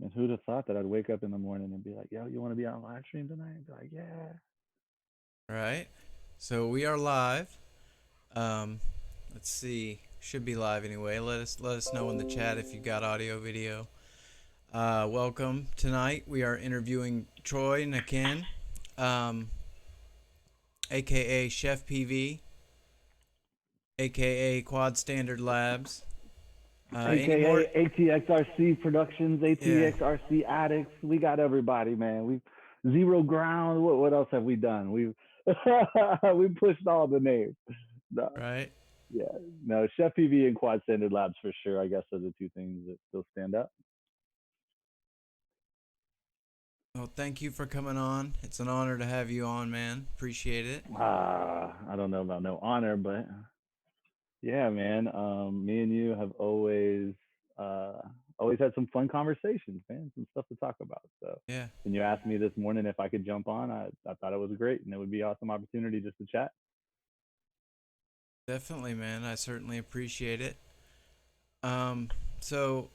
And who'd have thought that I'd wake up in the morning and be like, "Yo, you want to be on live stream tonight?" And be like, "Yeah." All right. So we are live. Um, let's see. Should be live anyway. Let us know in the chat if you got audio video. Welcome tonight. We are interviewing Troy Naquin, um, aka CheFPV, aka Quad Standard Labs. Any more? AKA ATXRC Productions, Yeah. ATXRC Addicts. We got everybody, man. We've Zero Ground. What else have we done? We've we pushed all the names. No, Right. yeah, no. Chef PV and Quad Standard Labs for sure. I guess are the two things that still stand up. Well, thank you for coming on. It's an honor to have you on, man. Appreciate it. I don't know about no honor, but yeah, man. Me and you have uh, always had some fun conversations, man. Some stuff to talk about. So Yeah. when you asked me this morning if I could jump on, I thought it was great, and it would be an awesome opportunity just to chat. Definitely, man. I certainly appreciate it. Um, so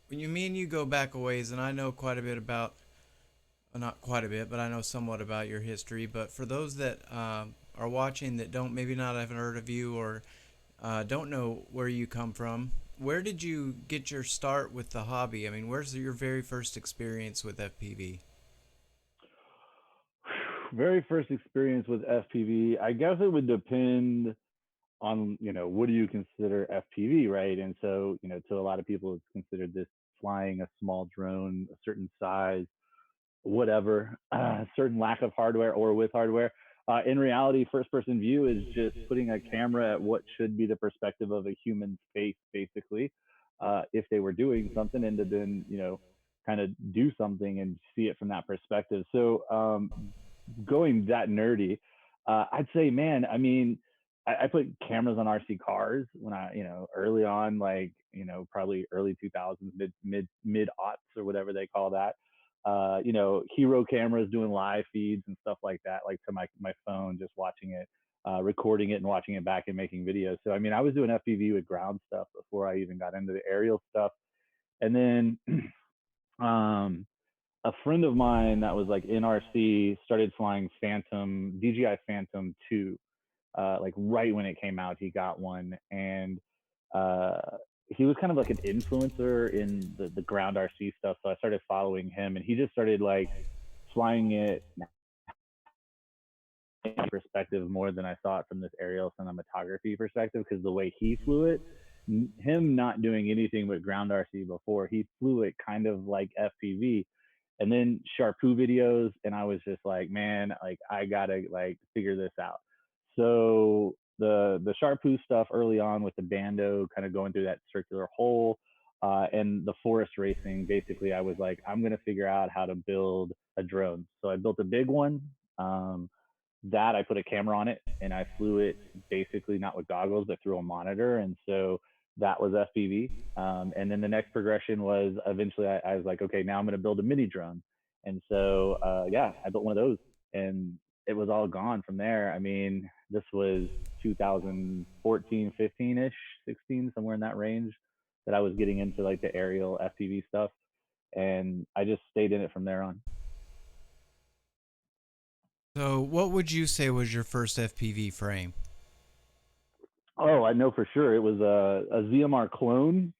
when me and you go back a ways, and I know quite a bit about, not quite a bit, but I know somewhat about your history. But for those that are watching that don't maybe not have heard of you or don't know where you come from, where did you get your start with the hobby? I mean, where's your very first experience with FPV? Very first experience with FPV. I guess it would depend on what do you consider FPV, right? And so to a lot of people, it's considered this flying a small drone, a certain size, whatever, certain lack of hardware or with hardware. In reality, first person view is just putting a camera at what should be the perspective of a human's face, basically, if they were doing something and to then, kind of do something and see it from that perspective. So, going that nerdy, I'd say, man, I mean, I put cameras on RC cars when early on, like, probably early 2000s, mid aughts or whatever they call that. Hero cameras doing live feeds and stuff like that, like to my phone, just watching it, recording it and watching it back and making videos. So I mean, I was doing FPV with ground stuff before I even got into the aerial stuff. And then um, a friend of mine that was like in RC started flying Phantom DJI Phantom 2, like right when it came out. He got one, and uh, he was kind of like an influencer in the ground RC stuff. So I started following him, and he just started like flying it perspective more than I saw it from this aerial cinematography perspective, because the way he flew it, him not doing anything but ground RC before, he flew it kind of like FPV, and then Sharpoo videos, and I was just like, man, like I gotta like figure this out. So the Sharpoo stuff early on with the bando, kind of going through that circular hole, and the forest racing. Basically, I was like, I'm gonna figure out how to build a drone. So I built a big one. Um, that I put a camera on it and I flew it basically not with goggles but through a monitor, and so that was FPV. And then the next progression was eventually I was like, okay, now I'm going to build a mini drone, and so yeah, I built one of those, and it was all gone from there. I mean, this was 2014, 15 ish, 16, somewhere in that range, that I was getting into like the aerial FPV stuff, and I just stayed in it from there on. So, what would you say was your first FPV frame? Oh, I know for sure. It was a ZMR clone.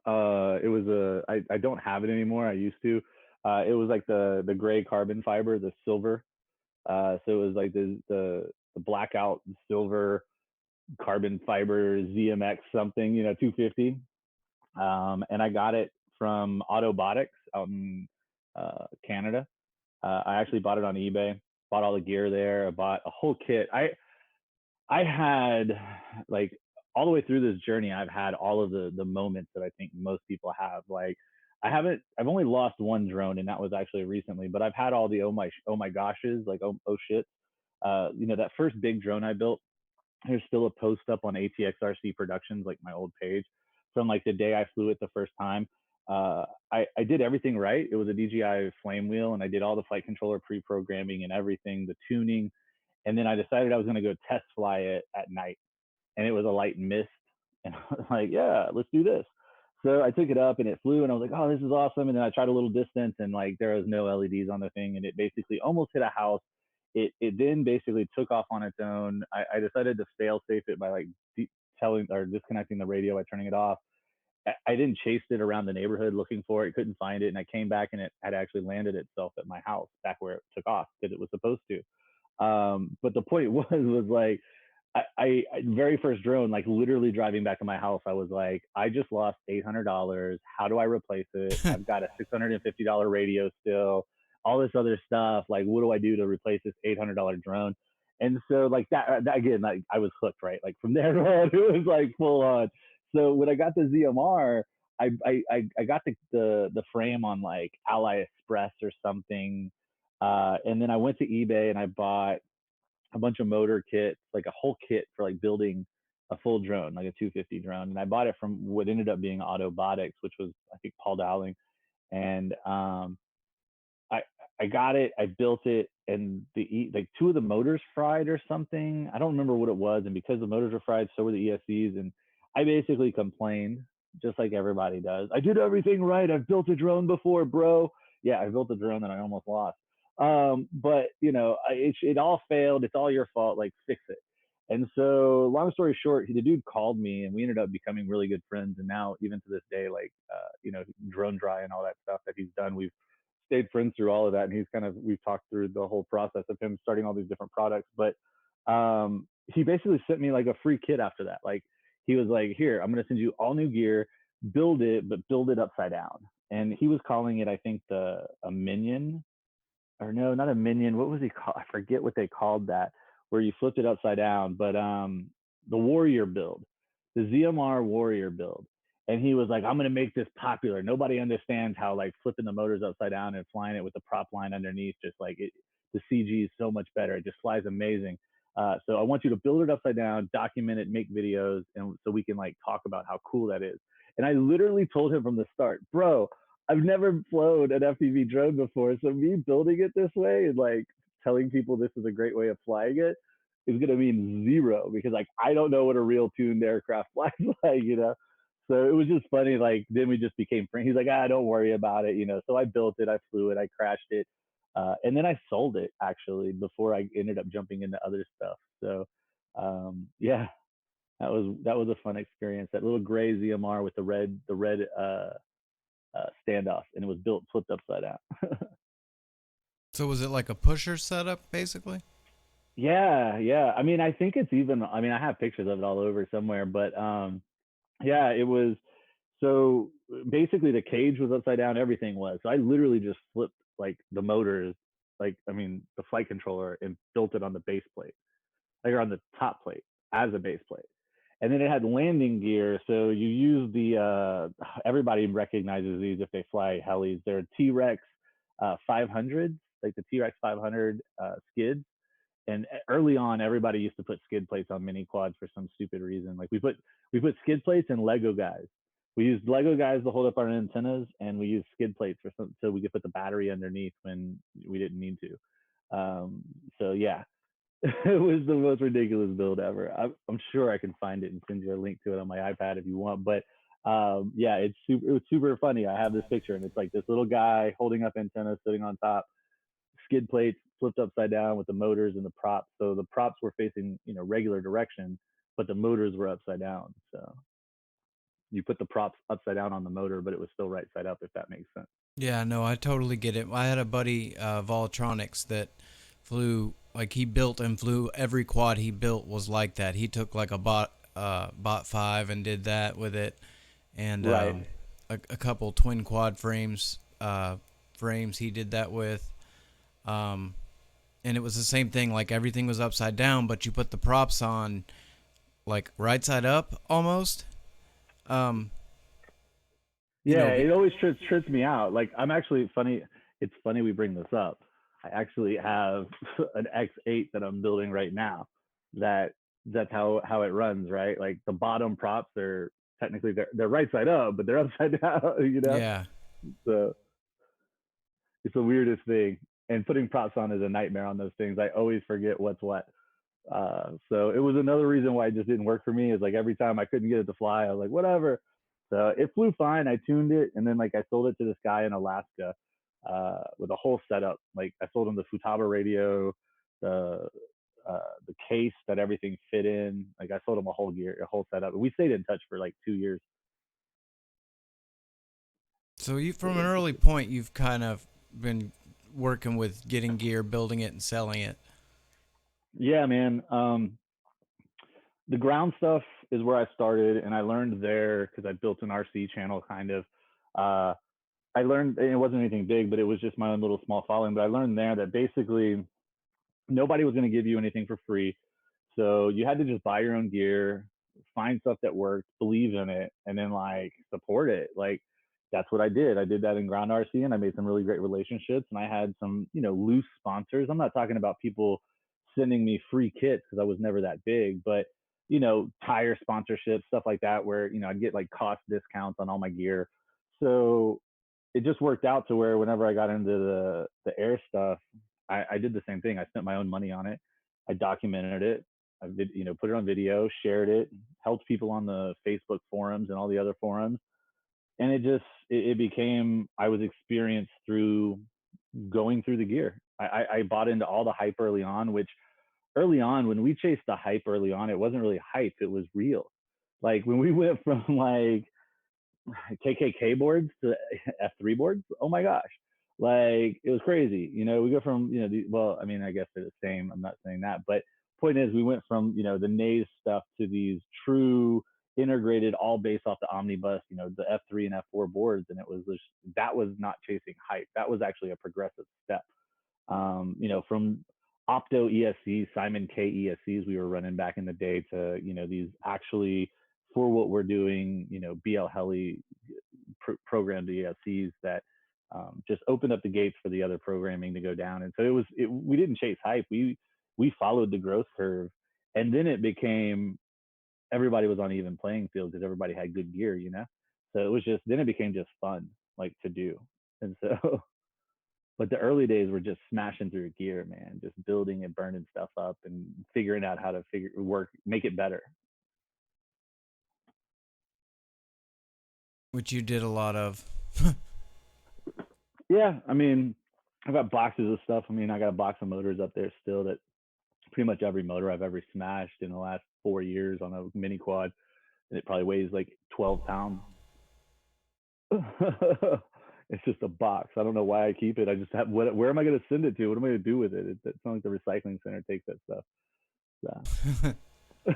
It was I don't have it anymore. I used to. It was like the gray carbon fiber, the silver. So it was like the blackout silver carbon fiber ZMX something, 250. And I got it from Autobotics out in Canada. I actually bought it on eBay. Bought all the gear there. I bought a whole kit. I had like all the way through this journey, I've had all of the moments that I think most people have. Like I've only lost one drone, and that was actually recently. But I've had all the oh my goshes, like oh shit. That first big drone I built. There's still a post up on ATXRC Productions, like my old page, from like the day I flew it the first time. I did everything right. It was a DJI flame wheel, and I did all the flight controller pre-programming and everything, the tuning, and then I decided I was going to go test fly it at night, and it was a light mist, and I was like, yeah, let's do this. So I took it up and it flew and I was like, oh, this is awesome. And then I tried a little distance and like there was no LEDs on the thing and it basically almost hit a house. It then basically took off on its own. I decided to fail safe it by like telling or disconnecting the radio by turning it off. I didn't chase it around the neighborhood looking for it, couldn't find it, and I came back and it had actually landed itself at my house back where it took off because it was supposed to. But the point was like very first drone, like literally driving back to my house, I was like, I just lost $800. How do I replace it? I've got a $650 radio still, all this other stuff. Like, what do I do to replace this $800 drone? And so like that again, like I was hooked, right? Like from there on, it was like full on. So when I got the ZMR, I got the frame on like AliExpress or something, and then I went to eBay and I bought a bunch of motor kits, like a whole kit for like building a full drone, like a 250 drone. And I bought it from what ended up being Autobotics, which was I think Paul Dowling. And I I got it, I built it, and the like two of the motors fried or something. I don't remember what it was, and because the motors were fried, so were the ESCs. And I basically complained, just like everybody does. I did everything right. I've built a drone before, bro. Yeah, I built a drone that I almost lost. But you know, it all failed. It's all your fault. Like fix it. And so, long story short, the dude called me, and we ended up becoming really good friends. And now, even to this day, like you know, drone dry and all that stuff that he's done, we've stayed friends through all of that. And he's kind of, we've talked through the whole process of him starting all these different products. But he basically sent me like a free kit after that. Like he was like, here, I'm going to send you all new gear, build it, but build it upside down. And he was calling it, I think, a minion, or no, not a minion. What was he called? I forget what they called that, where you flipped it upside down. But the warrior build, the ZMR warrior build. And he was like, I'm gonna make this popular. Nobody understands how like flipping the motors upside down and flying it with the prop line underneath, just like it, the CG is so much better. It just flies amazing. So I want you to build it upside down, document it, make videos, and so we can like talk about how cool that is. And I literally told him from the start, bro, I've never flown an FPV drone before, so me building it this way and like telling people this is a great way of flying it is gonna mean zero because like I don't know what a real tuned aircraft flies like, you know. So it was just funny. Like then we just became friends. He's like, don't worry about it, you know. So I built it, I flew it, I crashed it, and then I sold it actually before I ended up jumping into other stuff. So yeah, that was a fun experience. That little gray ZMR with the red standoff, and it was built flipped upside down. So was it like a pusher setup, basically? Yeah, yeah. I mean, I think it's even. I mean, I have pictures of it all over somewhere, but yeah, it was. So basically, the cage was upside down. Everything was. So I literally just flipped like the motors, like I mean, the flight controller, and built it on the base plate, like or on the top plate as a base plate. And then it had landing gear. So you use the everybody recognizes these if they fly helis. They're T-Rex 500s, like the T-Rex 500 skids. And early on, everybody used to put skid plates on mini quads for some stupid reason. Like we put skid plates and Lego guys. We used Lego guys to hold up our antennas, and we used skid plates for some so we could put the battery underneath when we didn't need to. So yeah, it was the most ridiculous build ever. I'm sure I can find it and send you a link to it on my iPad if you want. But yeah, it was super funny. I have this picture, and it's like this little guy holding up antennas, sitting on top, skid plates flipped upside down with the motors and the props. So the props were facing regular direction, but the motors were upside down. So you put the props upside down on the motor, but it was still right side up. If that makes sense. Yeah, no, I totally get it. I had a buddy, Voltronics, that flew like he built and flew every quad he built was like that. He took like a bot 5 and did that with it, and Right. a couple twin quad frames he did that with. Um, and it was the same thing. Like everything was upside down, but you put the props on like right side up almost. Um, you Yeah, know, it always trips me out. Like I'm actually funny. It's funny we bring this up. I actually have an X8 that I'm building right now. That's how it runs, right? Like the bottom props are technically they're right side up, but they're upside down. yeah. So it's the weirdest thing. And putting props on is a nightmare on those things. I always forget what's what. So it was another reason why it just didn't work for me. Is like every time I couldn't get it to fly, I was like, whatever. So it flew fine. I tuned it, and then like I sold it to this guy in Alaska with a whole setup. Like I sold him the Futaba radio, the the case that everything fit in. Like I sold him a whole setup. We stayed in touch for like 2 years. So you, It from an was early point, you've kind of been working with getting gear, building it, and selling it. yeah, man. The ground stuff is where I started, and I learned there because I built an RC channel kind of. Uh, I learned, and it wasn't anything big, but it was just my own little small following. But I learned there that basically nobody was going to give you anything for free. So you had to just buy your own gear, find stuff that worked, believe in it, and then like support it. Like that's what I did. I did that in ground RC, and I made some really great relationships. And I had some, loose sponsors. I'm not talking about people sending me free kits because I was never that big, but tire sponsorships, stuff like that, where I'd get like cost discounts on all my gear. So it just worked out to where whenever I got into the air stuff, I did the same thing. I spent my own money on it. I documented it. Put it on video, shared it, helped people on the Facebook forums and all the other forums, and it became I was experienced through going through the gear. I bought into all the hype early on, which early on when we chased the hype early on, it wasn't really hype; it was real. Like when we went from like KKK boards to F3 boards. Oh my gosh. Like it was crazy. We go from, well, I mean, I guess they're the same. I'm not saying that, but point is we went from, the Naze stuff to these true integrated, all based off the omnibus, the F3 and F4 boards. And it was just, that was not chasing hype. That was actually a progressive step. From Opto ESCs, Simon K ESCs we were running back in the day to, these actually for what we're doing, BL Heli programmed ESCs that just opened up the gates for the other programming to go down. And so we didn't chase hype. We followed the growth curve, and then it became everybody was on even playing field because everybody had good gear. So it was just then it became just fun like to do, and so. But the early days were just smashing through gear, man, just building and burning stuff up and figuring out how to make it better. Which you did a lot of. Yeah, I mean, I've got boxes of stuff. I mean, I got a box of motors up there still that pretty much every motor I've ever smashed in the last 4 years on a mini quad, and it probably weighs like 12 pounds. It's just a box. I don't know why I keep it. I just have where am I going to send it to? What am I going to do with it? It's not like the recycling center takes that stuff.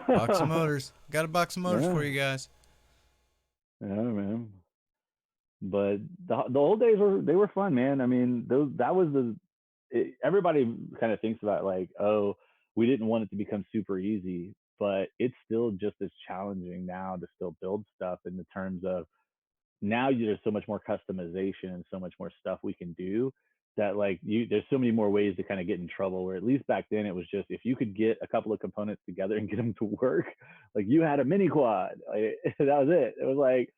Box of So. motors. Got a box of motors Yeah, for you guys. yeah, man. But the old days were fun, man. I mean, those that was everybody kind of thinks about like, oh, we didn't want it to become super easy, but it's still just as challenging now to still build stuff in the terms of now there's so much more customization and so much more stuff we can do that like there's so many more ways to kind of get in trouble, where at least back then it was just if you could get a couple of components together and get them to work, like you had a mini quad, like, that was it. It was like,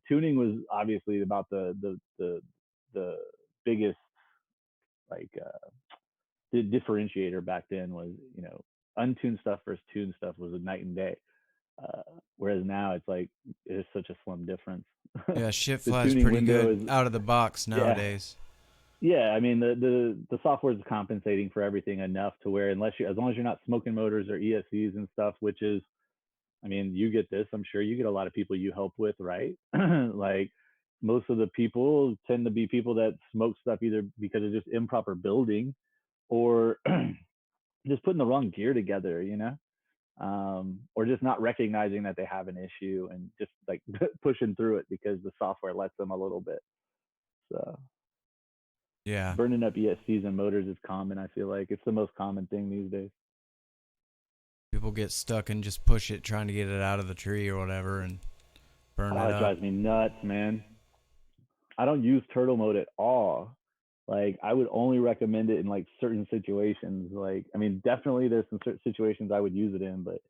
tuning was obviously about the biggest like the differentiator back then was, untuned stuff versus tuned stuff was a night and day. uh, Whereas now it's like it's such a slim difference. Yeah, shit The flies tuning pretty window good is, out of the box yeah, nowadays. yeah. I mean the software is compensating for everything enough to where as long as you're not smoking motors or ESCs and stuff, which is, I mean, you get this. I'm sure you get a lot of people you help with, right? Like most of the people tend to be people that smoke stuff either because of just improper building or just putting the wrong gear together, or just not recognizing that they have an issue and just like pushing through it because the software lets them a little bit. So Yeah. burning up ESCs and motors is common. I feel like it's the most common thing these days. People get stuck and just push it trying to get it out of the tree or whatever and burn Oh, it it up. drives me nuts, man. I don't use turtle mode at all. Like I would only recommend it in like certain situations. Like, I mean, definitely there's some certain situations I would use it in, but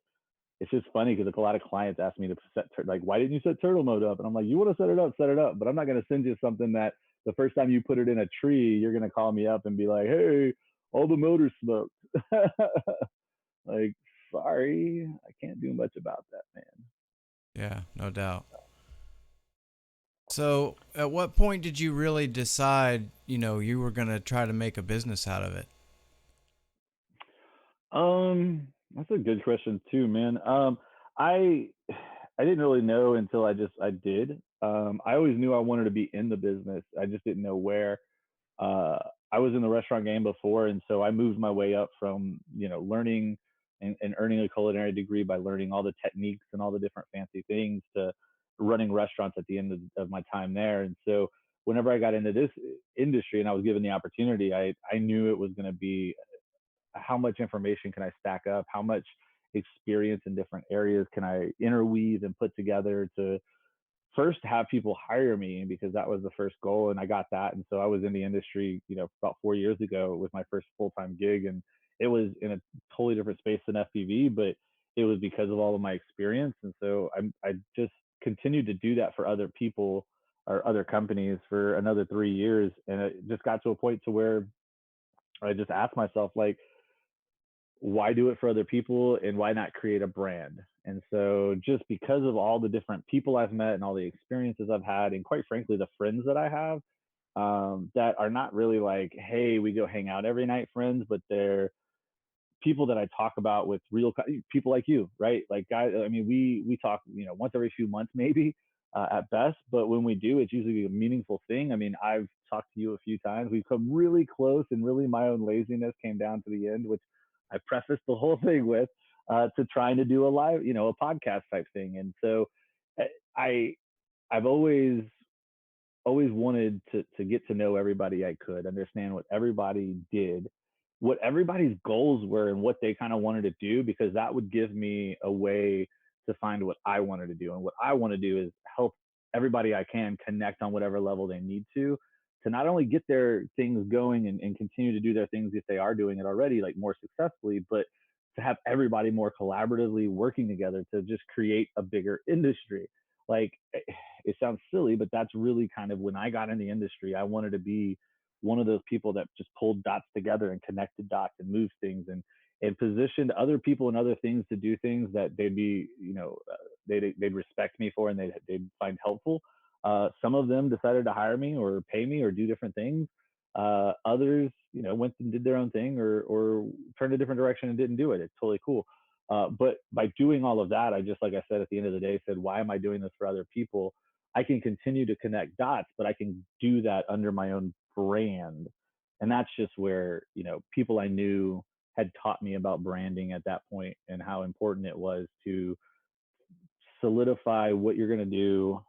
it's just funny because like a lot of clients ask me to like, why didn't you set turtle mode up? And I'm like, you want to set it up, but I'm not going to send you something that the first time you put it in a tree, you're going to call me up and be like, hey, all the motors smoked. Like, sorry, I can't do much about that, man. Yeah, no doubt. So, at what point did you really decide, you were going to try to make a business out of it? That's a good question too, man. I I didn't really know until I did. I always knew I wanted to be in the business. I just didn't know where. Uh, I was in the restaurant game before, and so I moved my way up from learning and earning a culinary degree by learning all the techniques and all the different fancy things to running restaurants at the end of my time there. And so whenever I got into this industry and I was given the opportunity, I knew it was going to be how much information can I stack up, how much experience in different areas can I interweave and put together to first have people hire me, because that was the first goal and I got that. And so I was in the industry about 4 years ago with my first full-time gig, and it was in a totally different space than FPV, but it was because of all of my experience. And so I just continued to do that for other people or other companies for another 3 years, and it just got to a point to where I just asked myself, like, why do it for other people and why not create a brand? And so just because of all the different people I've met and all the experiences I've had, and quite frankly, the friends that I have, that are not really like, hey, we go hang out every night friends, but they're people that I talk about with real people like you, right? Like guys, I mean, we talk, once every few months maybe at best, but when we do, it's usually a meaningful thing. I mean, I've talked to you a few times. We've come really close, and really my own laziness came down to the end, which I prefaced the whole thing with to trying to do a live, a podcast type thing. And so eh, I I've always wanted to get to know everybody I could, understand what everybody did, what everybody's goals were, and what they kind of wanted to do, because that would give me a way to find what I wanted to do. And what I want to do is help everybody I can connect on whatever level they need to not only get their things going and continue to do their things if they are doing it already, like more successfully, but to have everybody more collaboratively working together to just create a bigger industry. Like, it sounds silly, but that's really kind of when I got in the industry. I wanted to be one of those people that just pulled dots together and connected dots and moved things and positioned other people and other things to do things that they'd be, they'd respect me for, and they'd find helpful. Some of them decided to hire me or pay me or do different things. Others, went and did their own thing or turned a different direction and didn't do it. It's totally cool. But by doing all of that, I just, like I said, at the end of the day, said, why am I doing this for other people? I can continue to connect dots, but I can do that under my own brand. And that's just where, people I knew had taught me about branding at that point and how important it was to solidify what you're going to do,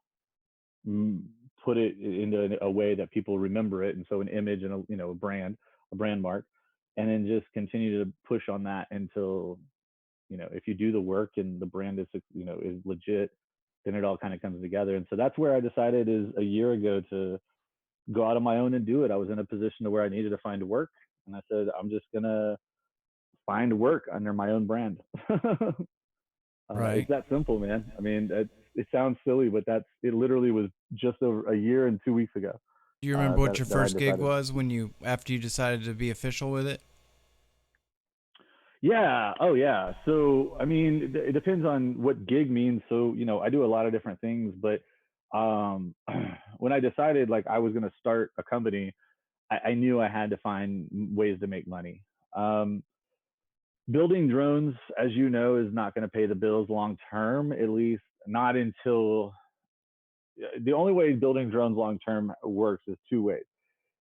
put it into a way that people remember it. And so an image and a brand mark, and then just continue to push on that until, if you do the work and the brand is legit, then it all kind of comes together. And so that's where I decided is a year ago to go out on my own and do it. I was in a position to where I needed to find work, and I said, I'm just gonna find work under my own brand. It's Right. that simple, man. I mean, it sounds silly, but it literally was just over a year and 2 weeks ago Do you remember what your that I first gig decided. was after you decided to be official with it? Yeah. Oh, yeah. So, I mean, it depends on what gig means. So, I do a lot of different things, but when I decided like I was going to start a company, I knew I had to find ways to make money. Um, Building drones, as you know, is not going to pay the bills long term, at least not until the only way building drones long term works is two ways.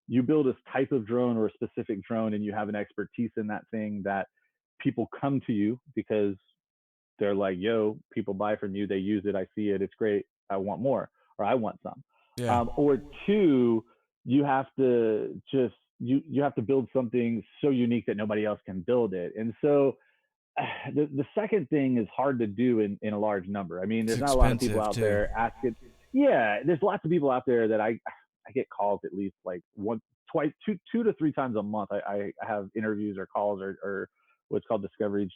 You build a type of drone or a specific drone, and you have an expertise in that thing that people come to you because they're like, yo, people buy from you, they use it, I see it, it's great, I want more, or I want some. Yeah. Or two, you have to just you have to build something so unique that nobody else can build it. And so the second thing is hard to do in a large number. I mean, It's there's not a lot of people expensive out too. there asking. Yeah, there's lots of people out there that I get calls at least like one, twice, two to three times a month. I have interviews or calls or what's called discovery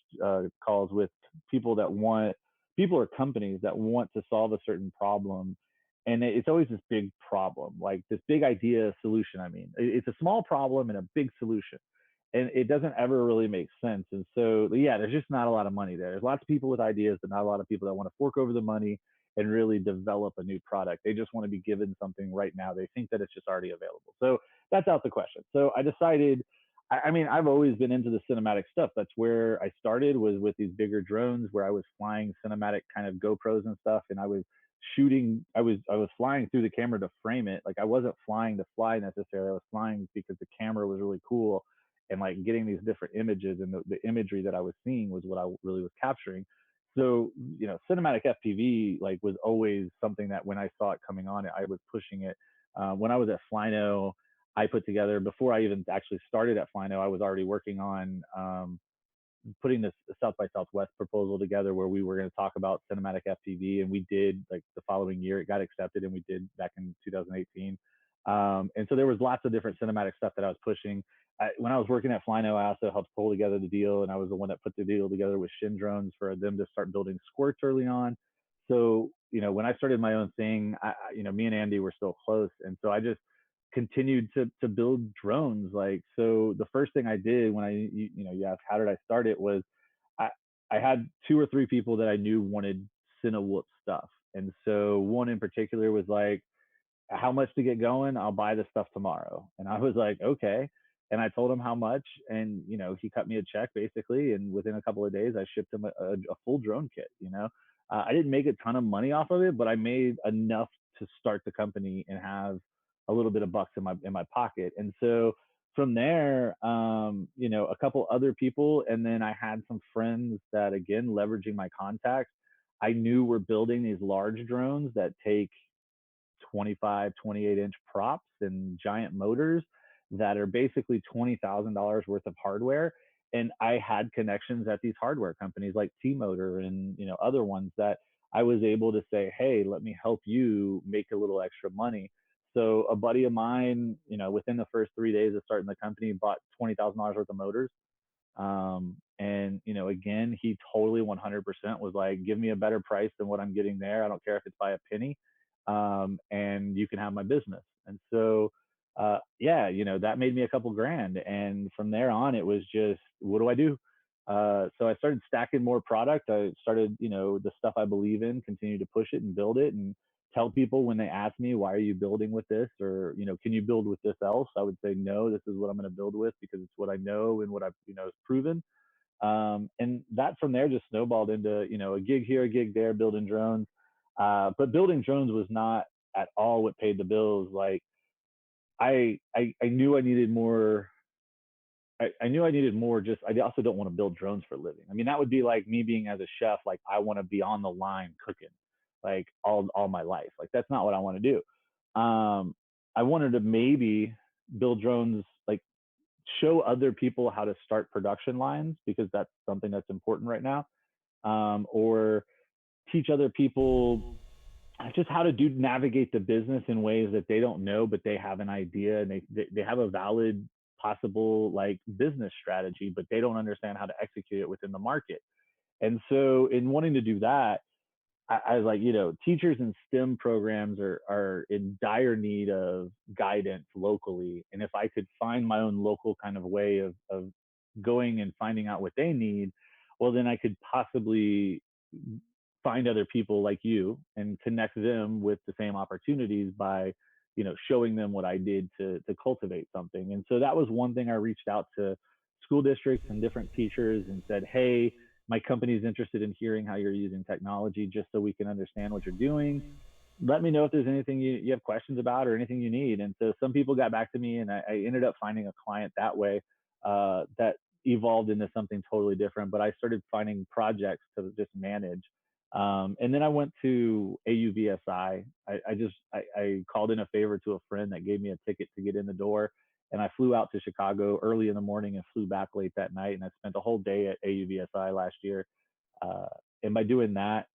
calls with people that want people or companies that want to solve a certain problem, and it's always this big problem, like this big idea solution. I mean, it's a small problem and a big solution, and it doesn't ever really make sense. And so, yeah, there's just not a lot of money there. There's lots of people with ideas, but not a lot of people that want to fork over the money and really develop a new product. They just want to be given something right now. They think that it's just already available. So that's out the question. So I decided, I mean, I've always been into the cinematic stuff. That's where I started, was with these bigger drones where I was flying cinematic kind of GoPros and stuff, and I was shooting. I was flying through the camera to frame it. Like I wasn't flying to fly necessarily. I was flying because the camera was really cool, and like getting these different images, and the imagery that I was seeing was what I really was capturing. So cinematic FPV like was always something that when I saw it coming on, I was pushing it. When I was at Flyno, I put together, before I even actually started at Flyno, I was already working on putting this South by Southwest proposal together where we were going to talk about cinematic FPV, and we did. Like the following year, it got accepted, and we did back in 2018. And so there was lots of different cinematic stuff that I was pushing. When I was working at Flyno, I also helped pull together the deal, and I was the one that put the deal together with Shin Drones for them to start building squirts early on. So when I started my own thing, me and Andy were still close, and so I just continued to build drones. Like, so the first thing I did when you asked how did I start it, was I I had two or three people that I knew wanted Cinewhoop stuff, and so one in particular was like, how much to get going? I'll buy the stuff tomorrow. And I was like, okay. And I told him how much, and he cut me a check basically, and within a couple of days, I shipped him a full drone kit. I didn't make a ton of money off of it, but I made enough to start the company and have a little bit of bucks in my pocket. And so from there, a couple other people, and then I had some friends that, again, leveraging my contacts, I knew were building these large drones that take 25, 28-inch props and giant motors that are basically $20,000 worth of hardware. And I had connections at these hardware companies like T-Motor and other ones that I was able to say, hey, let me help you make a little extra money. So a buddy of mine, within the first 3 days of starting the company, bought $20,000 worth of motors. And again, he totally 100% was like, give me a better price than what I'm getting there. I don't care if it's by a penny. And you can have my business. And so, yeah, that made me a couple grand. And from there on, it was just, what do I do? So I started stacking more product. I started, the stuff I believe in, continue to push it and build it, and tell people when they ask me, why are you building with this? Or, can you build with this else? I would say, no, this is what I'm going to build with because it's what I know and what I've, is proven. And that from there just snowballed into, a gig here, a gig there, building drones. But building drones was not at all what paid the bills. Like I knew I needed more. I knew I needed more. Just, I also don't want to build drones for a living. I mean, that would be like me being as a chef. Like I want to be on the line cooking, like all my life. Like that's not what I want to do. I wanted to maybe build drones, like show other people how to start production lines, because that's something that's important right now. Or teach other people just how to navigate the business in ways that they don't know, but they have an idea, and they have a valid possible like business strategy, but they don't understand how to execute it within the market. And so in wanting to do that, I was like, teachers in STEM programs are in dire need of guidance locally. And if I could find my own local kind of way of going and finding out what they need, well, then I could possibly find other people like you and connect them with the same opportunities by, showing them what I did to cultivate something. And so that was one thing. I reached out to school districts and different teachers and said, hey, my company is interested in hearing how you're using technology, just so we can understand what you're doing. Let me know if there's anything you have questions about or anything you need. And so some people got back to me, and I ended up finding a client that way, that evolved into something totally different. But I started finding projects to just manage. And then I went to AUVSI. I called in a favor to a friend that gave me a ticket to get in the door, and I flew out to Chicago early in the morning and flew back late that night. And I spent the whole day at AUVSI last year. Uh, and by doing that,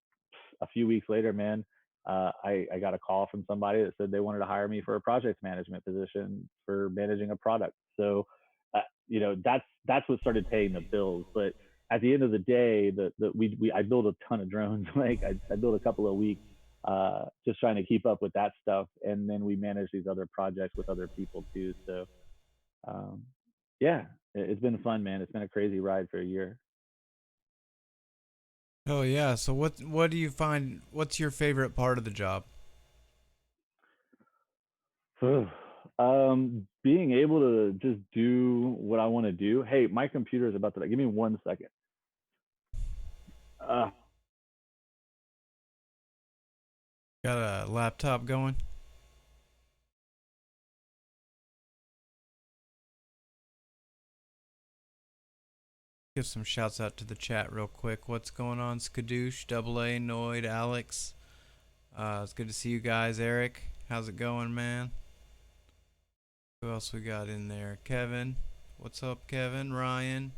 a few weeks later, man, I got a call from somebody that said they wanted to hire me for a project management position for managing a product. So, that's what started paying the bills. But at the end of the day, I built a ton of drones. Like I built a couple of weeks, just trying to keep up with that stuff, and then we manage these other projects with other people too. So, um, yeah, it's been fun, man. It's been a crazy ride for a year. Oh yeah. So what do you find? What's your favorite part of the job? Being able to just do what I want to do. Hey, my computer is about to. Give me 1 second. Uh, Got a laptop going? Give some shouts out to the chat real quick. What's going on, Skadoosh, Double A, Noid, Alex? It's good to see you guys. Eric, how's it going, man? Who else we got in there? Kevin, what's up, Kevin? Ryan,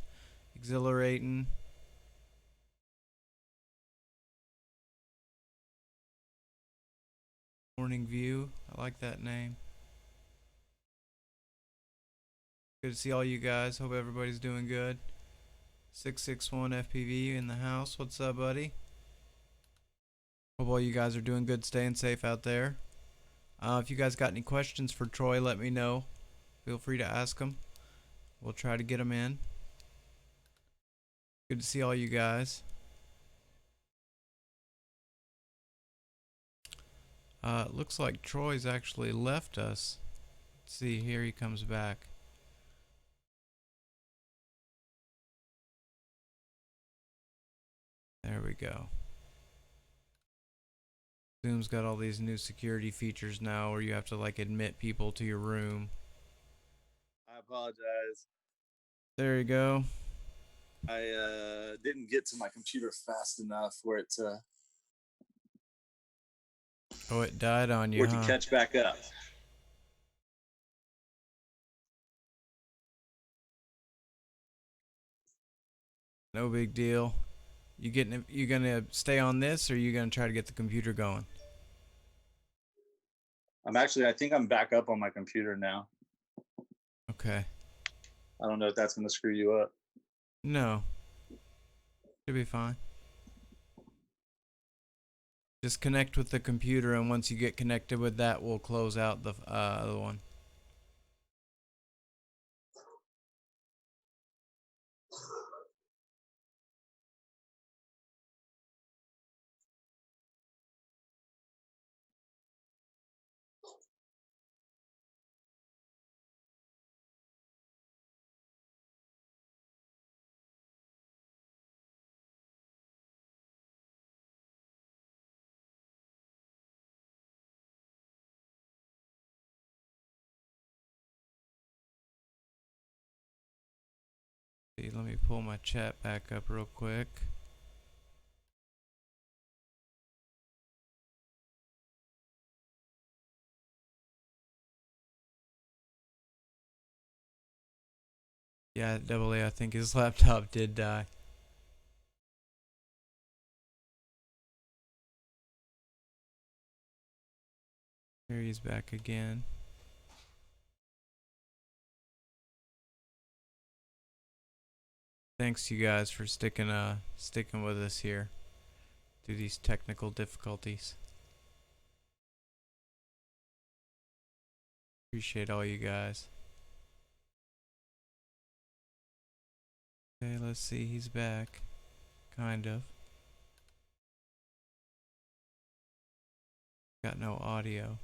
exhilarating. Morning View, I like that name. Good to see all you guys. Hope everybody's doing good. 661 FPV in the house. What's up, buddy? Hope all you guys are doing good, staying safe out there. If you guys got any questions for Troy, let me know. Feel free to ask them. We'll try to get them in. Good to see all you guys. It looks like Troy's actually left us. Let's see, here he comes back. There we go. Zoom's got all these new security features now where you have to like admit people to your room. I apologize. There you go. I didn't get to my computer fast enough for it to Oh, it died on you, huh? catch back up. No big deal. You gonna stay on this, or you gonna try to get the computer going? I think I'm back up on my computer now. Okay. I don't know if that's going to screw you up. No. Should be fine. Just connect with the computer, and once you get connected with that, we'll close out the other one. See, let me pull my chat back up real quick. Yeah, Double A, I think his laptop did die. Here he's back again. Thanks you guys for sticking with us here through these technical difficulties. Appreciate all you guys. Okay, let's see, he's back. Kind of. Got no audio.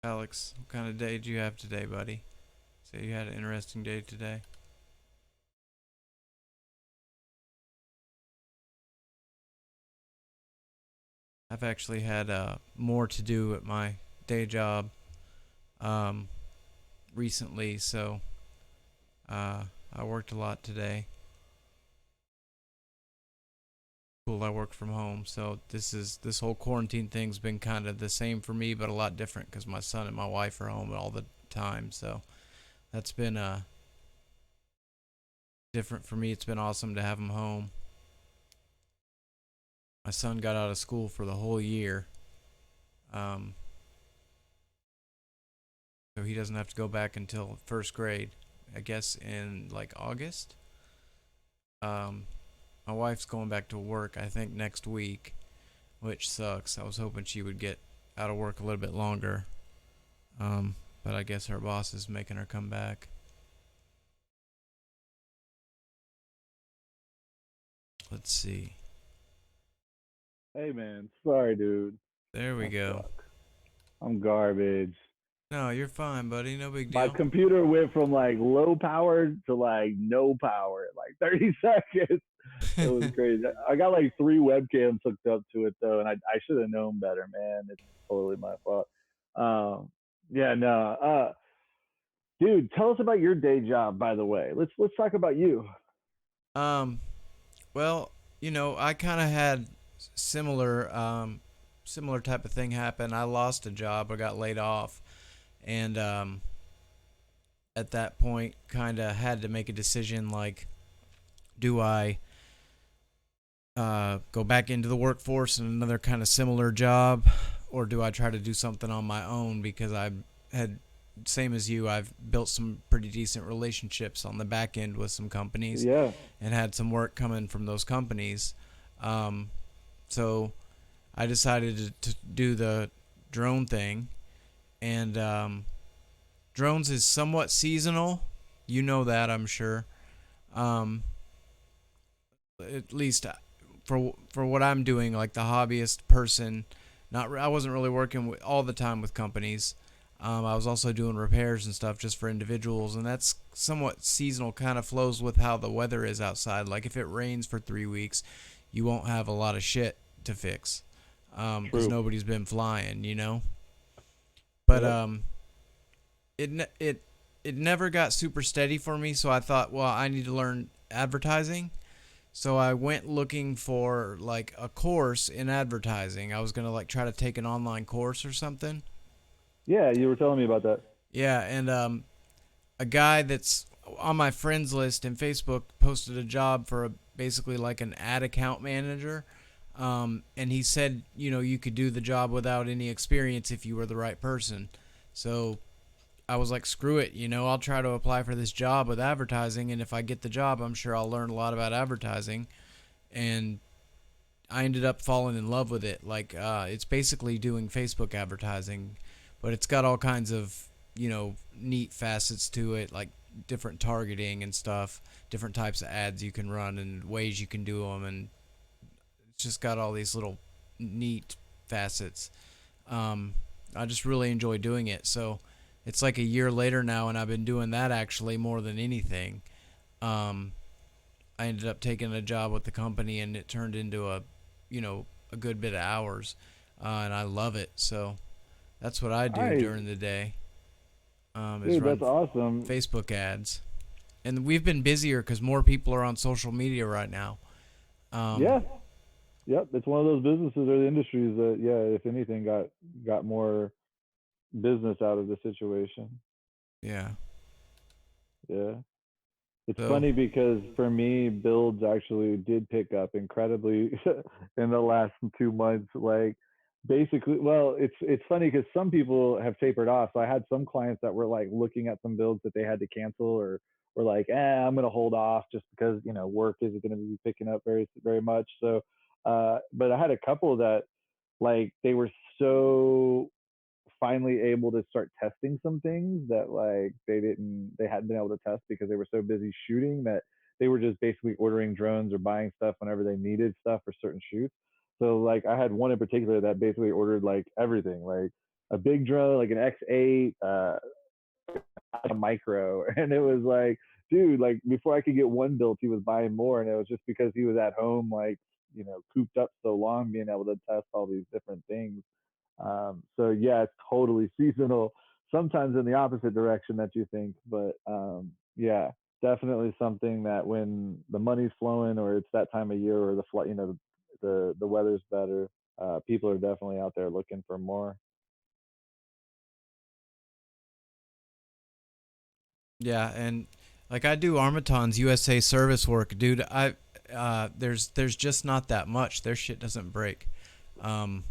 Alex, what kind of day did you have today, buddy? Say you had an interesting day today. I've actually had more to do at my day job recently, so I worked a lot today. Cool, I work from home, so this whole quarantine thing's been kind of the same for me, but a lot different because my son and my wife are home all the time, so that's been different for me. It's been awesome to have him home. My son got out of school for the whole year, so he doesn't have to go back until first grade, I guess in like August. My wife's going back to work, I think next week, which sucks. I was hoping she would get out of work a little bit longer. But I guess her boss is making her come back. Let's see. Hey man, sorry, dude. There we I go. suck. I'm garbage. No, you're fine, buddy. No big My deal. computer went from like low power to like no power in like 30 seconds. It was crazy. I got like 3 webcams hooked up to it though, and I should have known better, man. It's totally my fault. Yeah, no. Dude, tell us about your day job, by the way. Let's talk about you. um, well, I kind of had similar similar type of thing happen. I lost a job. I got laid off, and at that point, kind of had to make a decision like, do I go back into the workforce in another kind of similar job, or do I try to do something on my own? Because I had, same as you, I've built some pretty decent relationships on the back end with some companies Yeah. and had some work coming from those companies. So I decided to do the drone thing, and drones is somewhat seasonal. You know that, I'm sure. Um, at least for what I'm doing, like the hobbyist person. I wasn't really working all the time with companies. I was also doing repairs and stuff just for individuals, and that's somewhat seasonal. Kind of flows with how the weather is outside. Like if it rains for 3 weeks, you won't have a lot of shit to fix because True. nobody's been flying, you know. But Yep. it never got super steady for me, so I thought, well, I need to learn advertising. So I went looking for like a course in advertising. I was gonna like try to take an online course or something. Yeah, you were telling me about that. Yeah, and a guy that's on my friends list in Facebook posted a job for basically like an ad account manager. And he said, you could do the job without any experience if you were the right person. So I was like, screw it, I'll try to apply for this job with advertising, and if I get the job, I'm sure I'll learn a lot about advertising. And I ended up falling in love with it. Like, it's basically doing Facebook advertising, but it's got all kinds of, neat facets to it, like different targeting and stuff, different types of ads you can run and ways you can do them, and it's just got all these little neat facets. I just really enjoy doing it. So it's like a year later now, and I've been doing that actually more than anything. Um, I ended up taking a job with the company, and it turned into a good bit of hours, and I love it. So that's what I do Nice. during the day. Is Dude, that's run awesome. Facebook ads, and we've been busier because more people are on social media right now. Um, Yeah. Yep. It's one of those businesses or the industries that, yeah, if anything, got more business out of the situation. yeah. Yeah. It's So funny because for me, builds actually did pick up incredibly in the last 2 months. Like, basically, well, it's funny because some people have tapered off. So I had some clients that were like looking at some builds that they had to cancel, or were like, I'm gonna hold off just because work isn't gonna be picking up very very much. So, but I had a couple that like they were so finally able to start testing some things that like they hadn't been able to test because they were so busy shooting that they were just basically ordering drones or buying stuff whenever they needed stuff for certain shoots. So like I had one in particular that basically ordered like everything, like a big drone, like an X8, a micro, and it was like, dude, like before I could get one built, he was buying more, and it was just because he was at home, like cooped up so long, being able to test all these different things. So yeah, it's totally seasonal. Sometimes in the opposite direction that you think, but yeah, definitely something that when the money's flowing or it's that time of year or the flight, the weather's better. People are definitely out there looking for more. yeah, and like I do Armaton's USA service work, dude. There's just not that much. Their shit doesn't break. Um,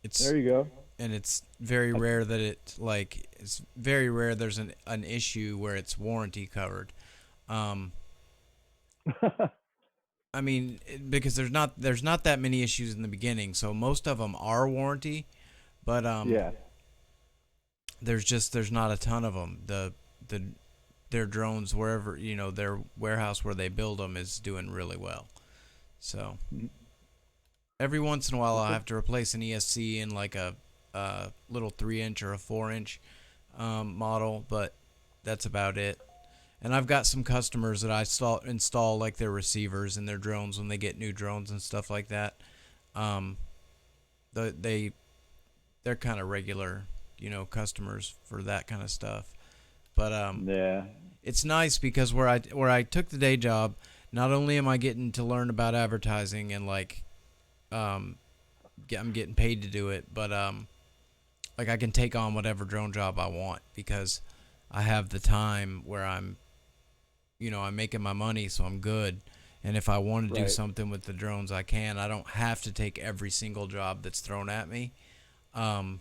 it's There you go. and it's very rare that it's very rare there's an issue where it's warranty covered. Um, I mean, because there's not that many issues in the beginning, so most of them are warranty, but Yeah. there's not a ton of them. The their drones wherever their warehouse where they build them is doing really well. So Mm. every once in a while, I'll Okay. have to replace an ESC in like a little 3 inch or a 4 inch model, but that's about it. And I've got some customers that I install like their receivers and their drones when they get new drones and stuff like that. Um, they they're kind of regular, customers for that kind of stuff. But Yeah. it's nice because where I took the day job, not only am I getting to learn about advertising and like um, I'm getting paid to do it, but like I can take on whatever drone job I want because I have the time where I'm making my money, so I'm good. And if I want to do Right. something with the drones, I can. I don't have to take every single job that's thrown at me. Um,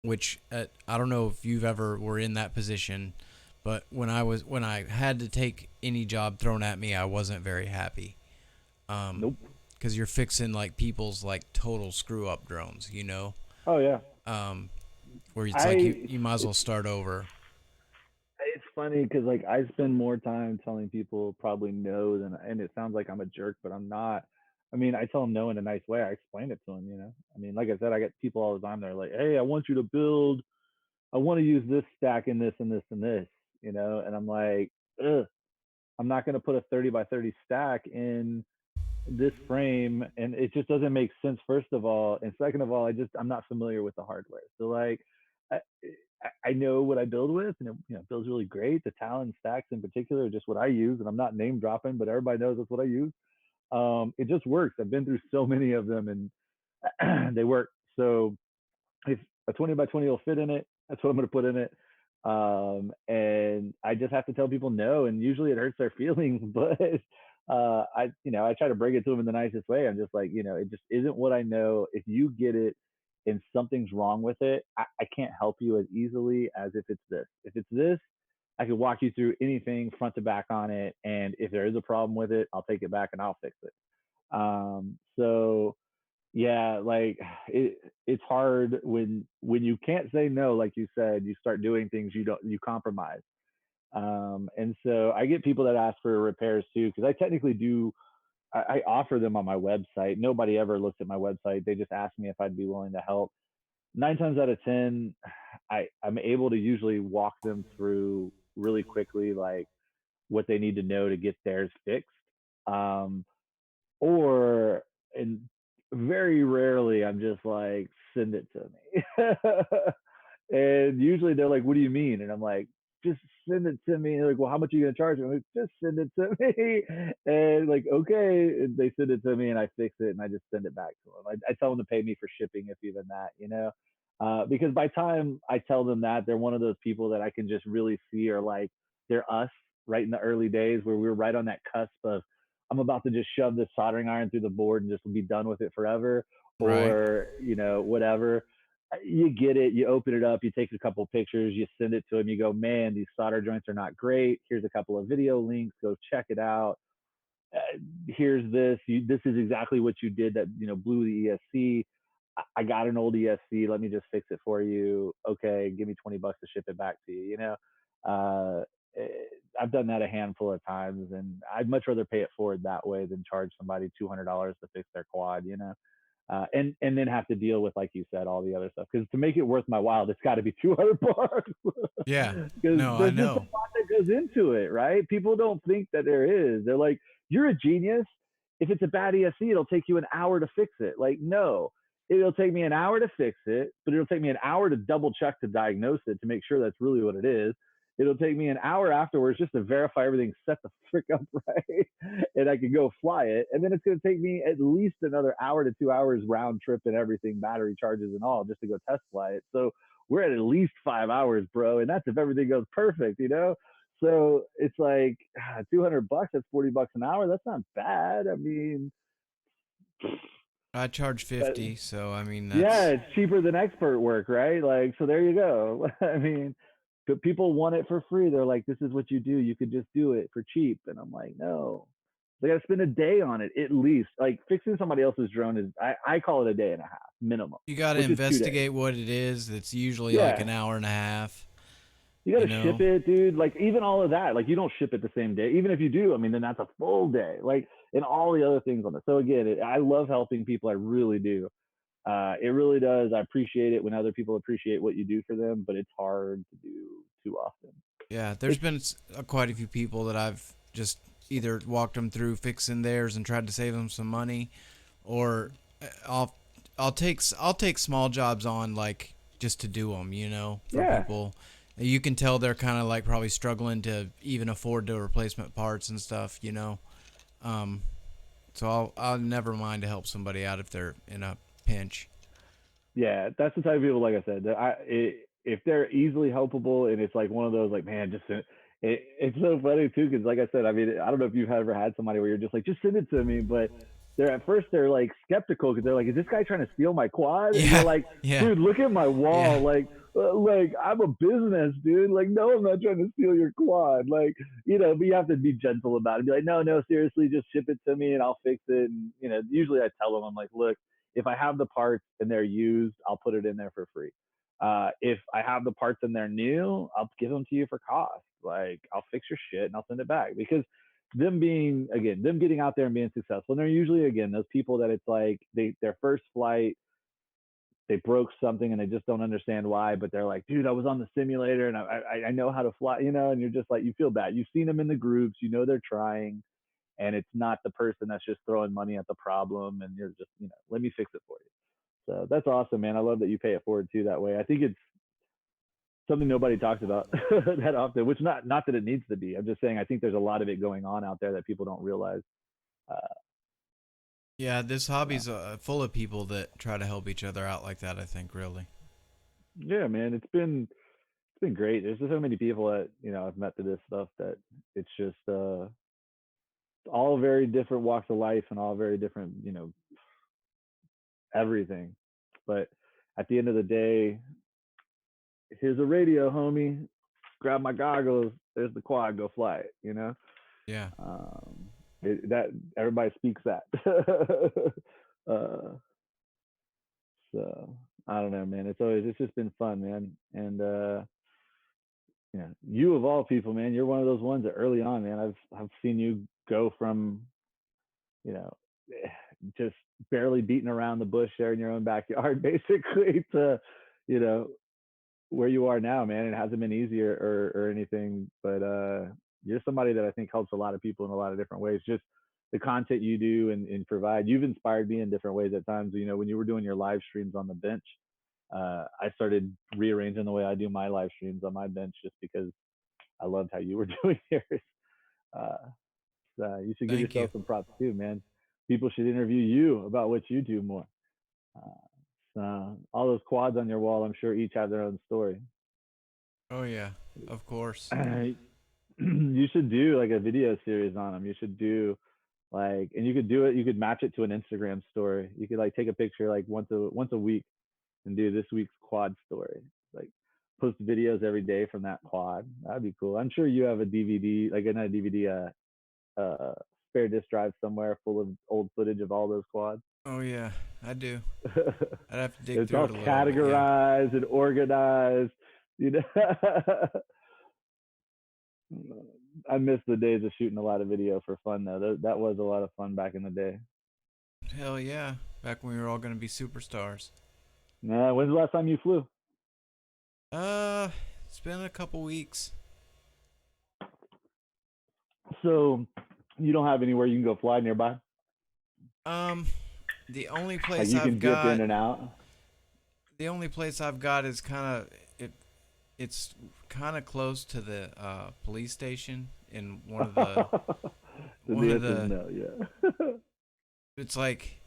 which I don't know if you've ever were in that position, but when I had to take any job thrown at me, I wasn't very happy. Um, Nope. because you're fixing like people's like total screw up drones. Oh yeah. Um, where it's like you I you might as well it's start over. it's funny because like I spend more time telling people probably no than, and it sounds like I'm a jerk, but I'm not. I mean, I tell them no in a nice way. I explain it to them. I mean, like I said, I get people all the time. They're like, "Hey, I want you to build. I want to use this stack in this and this and this." And I'm like, ugh, I'm not going to put a 30 by 30 stack in this frame, and it just doesn't make sense, first of all, and second of all, I'm not familiar with the hardware. So like i I know what I build with, and it builds really great. The Talon stacks in particular are just what I use, and I'm not name dropping, but everybody knows that's what I use. It just works. I've been through so many of them, and they work. So if a 20 by 20 will fit in it, that's what I'm going to put in it. And I just have to tell people no, and usually it hurts their feelings, but I try to bring it to them in the nicest way. I'm just like, it just isn't what I know. If you get it and something's wrong with it, I can't help you as easily as if it's this. If it's this, I can walk you through anything front to back on it, and if there is a problem with it, I'll take it back and I'll fix it. So yeah, like it's hard when you can't say no. Like you said, you start doing things, you compromise. And so I get people that ask for repairs too, because I technically do. I offer them on my website. Nobody ever looks at my website. They just ask me if I'd be willing to help. 9 times out of 10, I'm able to usually walk them through really quickly, like what they need to know to get theirs fixed. Um, or and very rarely I'm just like, send it to me. And usually they're like, what do you mean? And I'm like, just send it to me. And they're like, well, how much are you gonna charge me? I'm like, just send it to me. And like, okay. And they send it to me and I fix it and I just send it back to them. I tell them to pay me for shipping, if even that. Because by the time I tell them that, they're one of those people that I can just really see are like, they're us right in the early days where we were right on that cusp of, I'm about to just shove this soldering iron through the board and just be done with it forever, Right. or whatever. You get it, you open it up, you take a couple of pictures, you send it to them, you go, man, these solder joints are not great. Here's a couple of video links, go check it out. Here's this. This is exactly what you did that blew the ESC. I got an old ESC. Let me just fix it for you. Okay, give me $20 to ship it back to you. Uh, eh, I've done that a handful of times, and I'd much rather pay it forward that way than charge somebody $200 to fix their quad. And then have to deal with, like you said, all the other stuff. Because to make it worth my while, it's got to be $200. Yeah. Because No, I there's just a know. lot that goes into it, right? People don't think that there is. They're like, you're a genius. If it's a bad ESC, it'll take you an hour to fix it. Like, no, it'll take me an hour to fix it, but it'll take me an hour to double check to diagnose it to make sure that's really what it is. It'll take me an hour afterwards just to verify everything's set the frick up right, and I can go fly it. And then it's going to take me at least another hour to 2 hours round trip and everything, battery charges and all, just to go test fly it. So we're at least 5 hours, bro, and that's if everything goes perfect. So it's like $200. That's $40 an hour. That's not bad. I mean, I charge but 50, so I mean yeah, that's it's cheaper than expert work, right? Like, so there you go. I mean, but people want it for free. They're like, this is what you do. You could just do it for cheap. And I'm like, no, They got to spend a day on it at least. Like fixing somebody else's drone is, I call it a day and a half minimum, You got to which is 2 days. investigate what it is. It's usually like Yeah. an hour and a half. You got You to know? ship it, dude. Like even all of that, like you don't ship it the same day. Even if you do, I mean, then that's a full day. Like and all the other things on it. So again, I love helping people. I really do. It really does. I appreciate it when other people appreciate what you do for them, but it's hard to do too often. Yeah, there's been quite a few people that I've just either walked them through fixing theirs and tried to save them some money, or I'll I'll take small jobs on like just to do them, you know, for Yeah. people. You can tell they're kind of like probably struggling to even afford the replacement parts and stuff, you know. Um, so I'll never mind to help somebody out if they're in a pinch. Yeah, that's the type of people. Like I said, that if they're easily helpable, and it's like one of those, like man, just it's so funny too, because like I said, I mean, I don't know if you've ever had somebody where you're just like, just send it to me, but they're at first they're like skeptical because they're like, is this guy trying to steal my quad? And Yeah, you're like, yeah, dude, look at my wall, yeah. like I'm a business, dude. Like, no, I'm not trying to steal your quad. Like, but you have to be gentle about it. Be like, no, no, seriously, just ship it to me and I'll fix it. And usually I tell them, I'm like, look, if I have the parts and they're used, I'll put it in there for free. If I have the parts and they're new, I'll give them to you for cost. Like I'll fix your shit and I'll send it back, because them getting out there and being successful, and they're usually again those people that it's like their first flight, they broke something and they just don't understand why, but they're like, dude, I was on the simulator and I know how to fly, and you're just like, you feel bad. You've seen them in the groups, they're trying, and it's not the person that's just throwing money at the problem, and you're just, let me fix it for you. So that's awesome, man. I love that you pay it forward too that way. I think it's something nobody talks about that often, which not that it needs to be. I'm just saying I think there's a lot of it going on out there that people don't realize. Uh, Yeah, this hobby's full of people that try to help each other out like that, I think, really. yeah, man, it's been great. There's just so many people that I've met through this stuff that it's just all very different walks of life and all very different everything. But at the end of the day, here's a radio, homie. Grab my goggles. There's the quad. Go fly it. Yeah. That everybody speaks that. uh, so I don't know, man. It's just been fun, man. And you of all people, man, you're one of those ones that early on, man, I've seen you go from you know just barely beating around the bush there in your own backyard, basically, to you know where you are now, man. It hasn't been easier or anything, but you're somebody that I think helps a lot of people in a lot of different ways. Just the content you do and provide, you've inspired me in different ways at times. When you were doing your live streams on the bench, I started rearranging the way I do my live streams on my bench just because I loved how you were doing yours. Uh, so you should give Thank you. yourself some props too, man. People should interview you about what you do more. All those quads on your wall, I'm sure each have their own story. Oh yeah, of course. You should do like a video series on them. You should do like, and you could do it. You could match it to an Instagram story. You could like take a picture like once a week and do this week's quad story. Like post videos every day from that quad. That'd be cool. I'm sure you have a DVD, like not a DVD, spare disc drive somewhere full of old footage of all those quads. Oh yeah, I do. I'd have to dig It's through all it a little bit. Yeah. categorized and organized. You know, I miss the days of shooting a lot of video for fun though. That was a lot of fun back in the day. Hell yeah. Back when we were all gonna be superstars. When's the last time you flew? It's been a couple weeks. So you don't have anywhere you can go fly nearby? Um, the only Like place you I've can dip in got, and out? the only place I've got is kind of it's kind of close to the police station in one of the The one of answer is the. no, yeah. It's like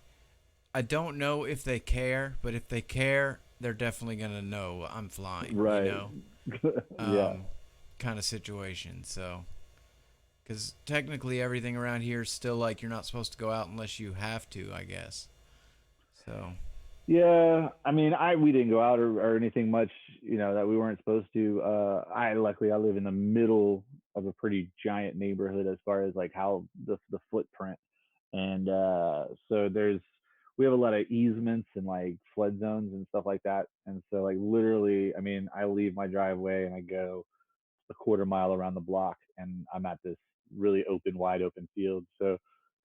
I don't know if they care, but if they care, they're definitely gonna know I'm flying. Right. You know. Yeah. Kind of situation. So, because technically everything around here is still like you're not supposed to go out unless you have to, I guess. So. Yeah, I mean, we didn't go out or anything much, that we weren't supposed to. Luckily I live in the middle of a pretty giant neighborhood as far as like how the footprint. And so we have a lot of easements and like flood zones and stuff like that. And so like literally, I mean, I leave my driveway and I go a quarter mile around the block and I'm at this really open, wide open field. So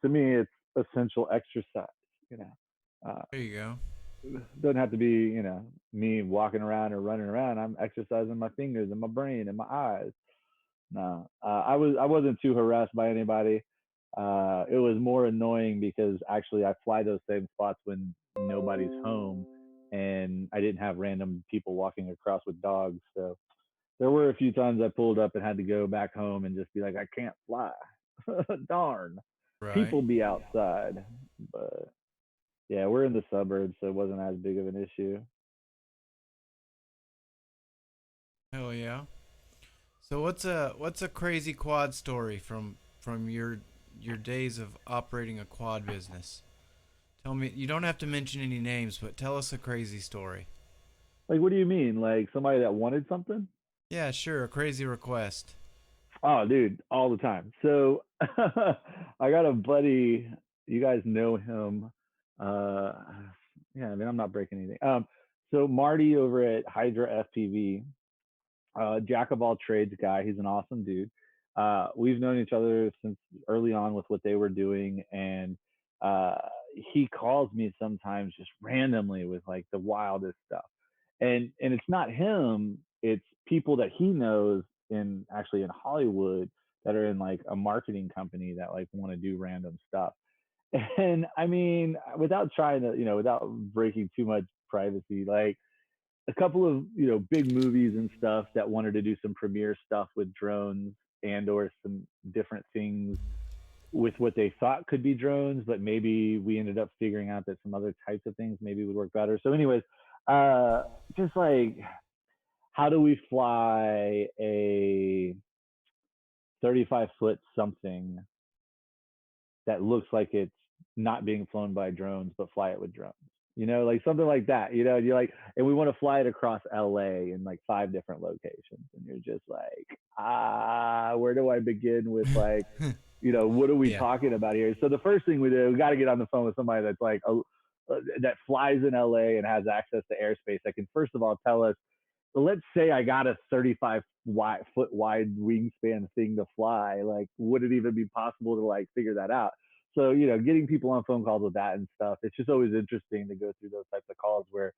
to me, it's essential exercise, you know. There you go. Doesn't have to be, me walking around or running around. I'm exercising my fingers and my brain and my eyes. No, I wasn't too harassed by anybody. It was more annoying because actually I fly those same spots when nobody's home, and I didn't have random people walking across with dogs. So there were a few times I pulled up and had to go back home and just be like, I can't fly. Darn. Right. People be outside, but yeah, we're in the suburbs, so it wasn't as big of an issue. Hell yeah. So what's a crazy quad story from your days of operating a quad business? Tell me. You don't have to mention any names, but tell us a crazy story. Like, what do you mean? Like somebody that wanted something? Yeah, sure. A crazy request. Oh, dude, all the time. So I got a buddy. You guys know him. Uh, yeah, I mean, I'm not breaking anything. So Marty over at Hydra FPV, jack of all trades guy. He's an awesome dude. We've known each other since early on with what they were doing, and uh, he calls me sometimes just randomly with like the wildest stuff. And it's not him; it's people that he knows in actually in Hollywood that are in like a marketing company that like want to do random stuff. And I mean, without trying to, without breaking too much privacy, like a couple of big movies and stuff that wanted to do some premiere stuff with drones and or some different things with what they thought could be drones, but maybe we ended up figuring out that some other types of things maybe would work better. So anyways, uh just like how do we fly a 35-foot something that looks like it's not being flown by drones, but fly it with drones. Like something like that. You're like, and we want to fly it across LA in like 5 different locations, and you're just like, where do I begin with like, what are we Yeah. talking about here? So the first thing we do, we got to get on the phone with somebody that's like that flies in LA and has access to airspace that can first of all tell us. So let's say I got a 35-foot wide wingspan thing to fly. Like, would it even be possible to like figure that out? So, getting people on phone calls with that and stuff, it's just always interesting to go through those types of calls where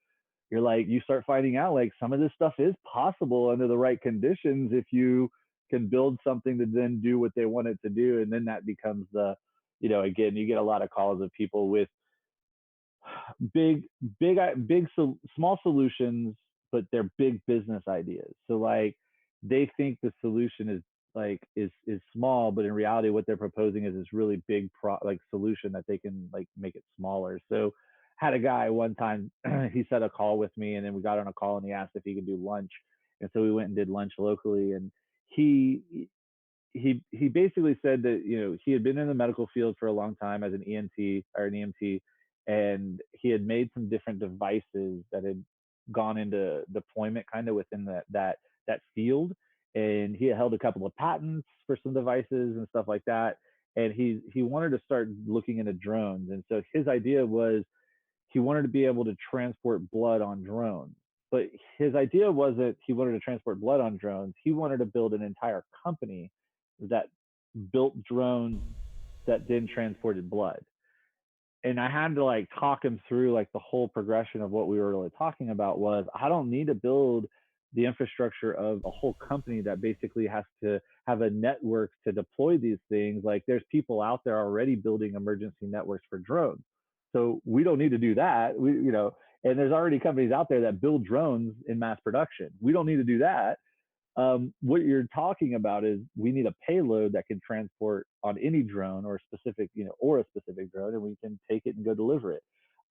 you're like, you start finding out like some of this stuff is possible under the right conditions if you can build something to then do what they want it to do. And then that becomes again, you get a lot of calls of people with big, small solutions, but they're big business ideas. So like they think the solution is is small, but in reality, what they're proposing is this really big like solution that they can like make it smaller. So had a guy one time, he set a call with me, and then we got on a call, and he asked if he could do lunch, and so we went and did lunch locally, and he he basically said that he had been in the medical field for a long time as an ENT or an EMT, and he had made some different devices that had gone into deployment kind of within that field, and he had held a couple of patents for some devices and stuff like that, and he wanted to start looking into drones, and so his idea was he wanted to be able to transport blood on drones. But his idea wasn't he wanted to transport blood on drones. He wanted to build an entire company that built drones that then transported blood. And I had to like talk him through like the whole progression of what we were really talking about was I don't need to build the infrastructure of a whole company that basically has to have a network to deploy these things. Like there's people out there already building emergency networks for drones. So we don't need to do that. And there's already companies out there that build drones in mass production. We don't need to do that. What you're talking about is we need a payload that can transport on any drone or specific, or a specific drone, and we can take it and go deliver it.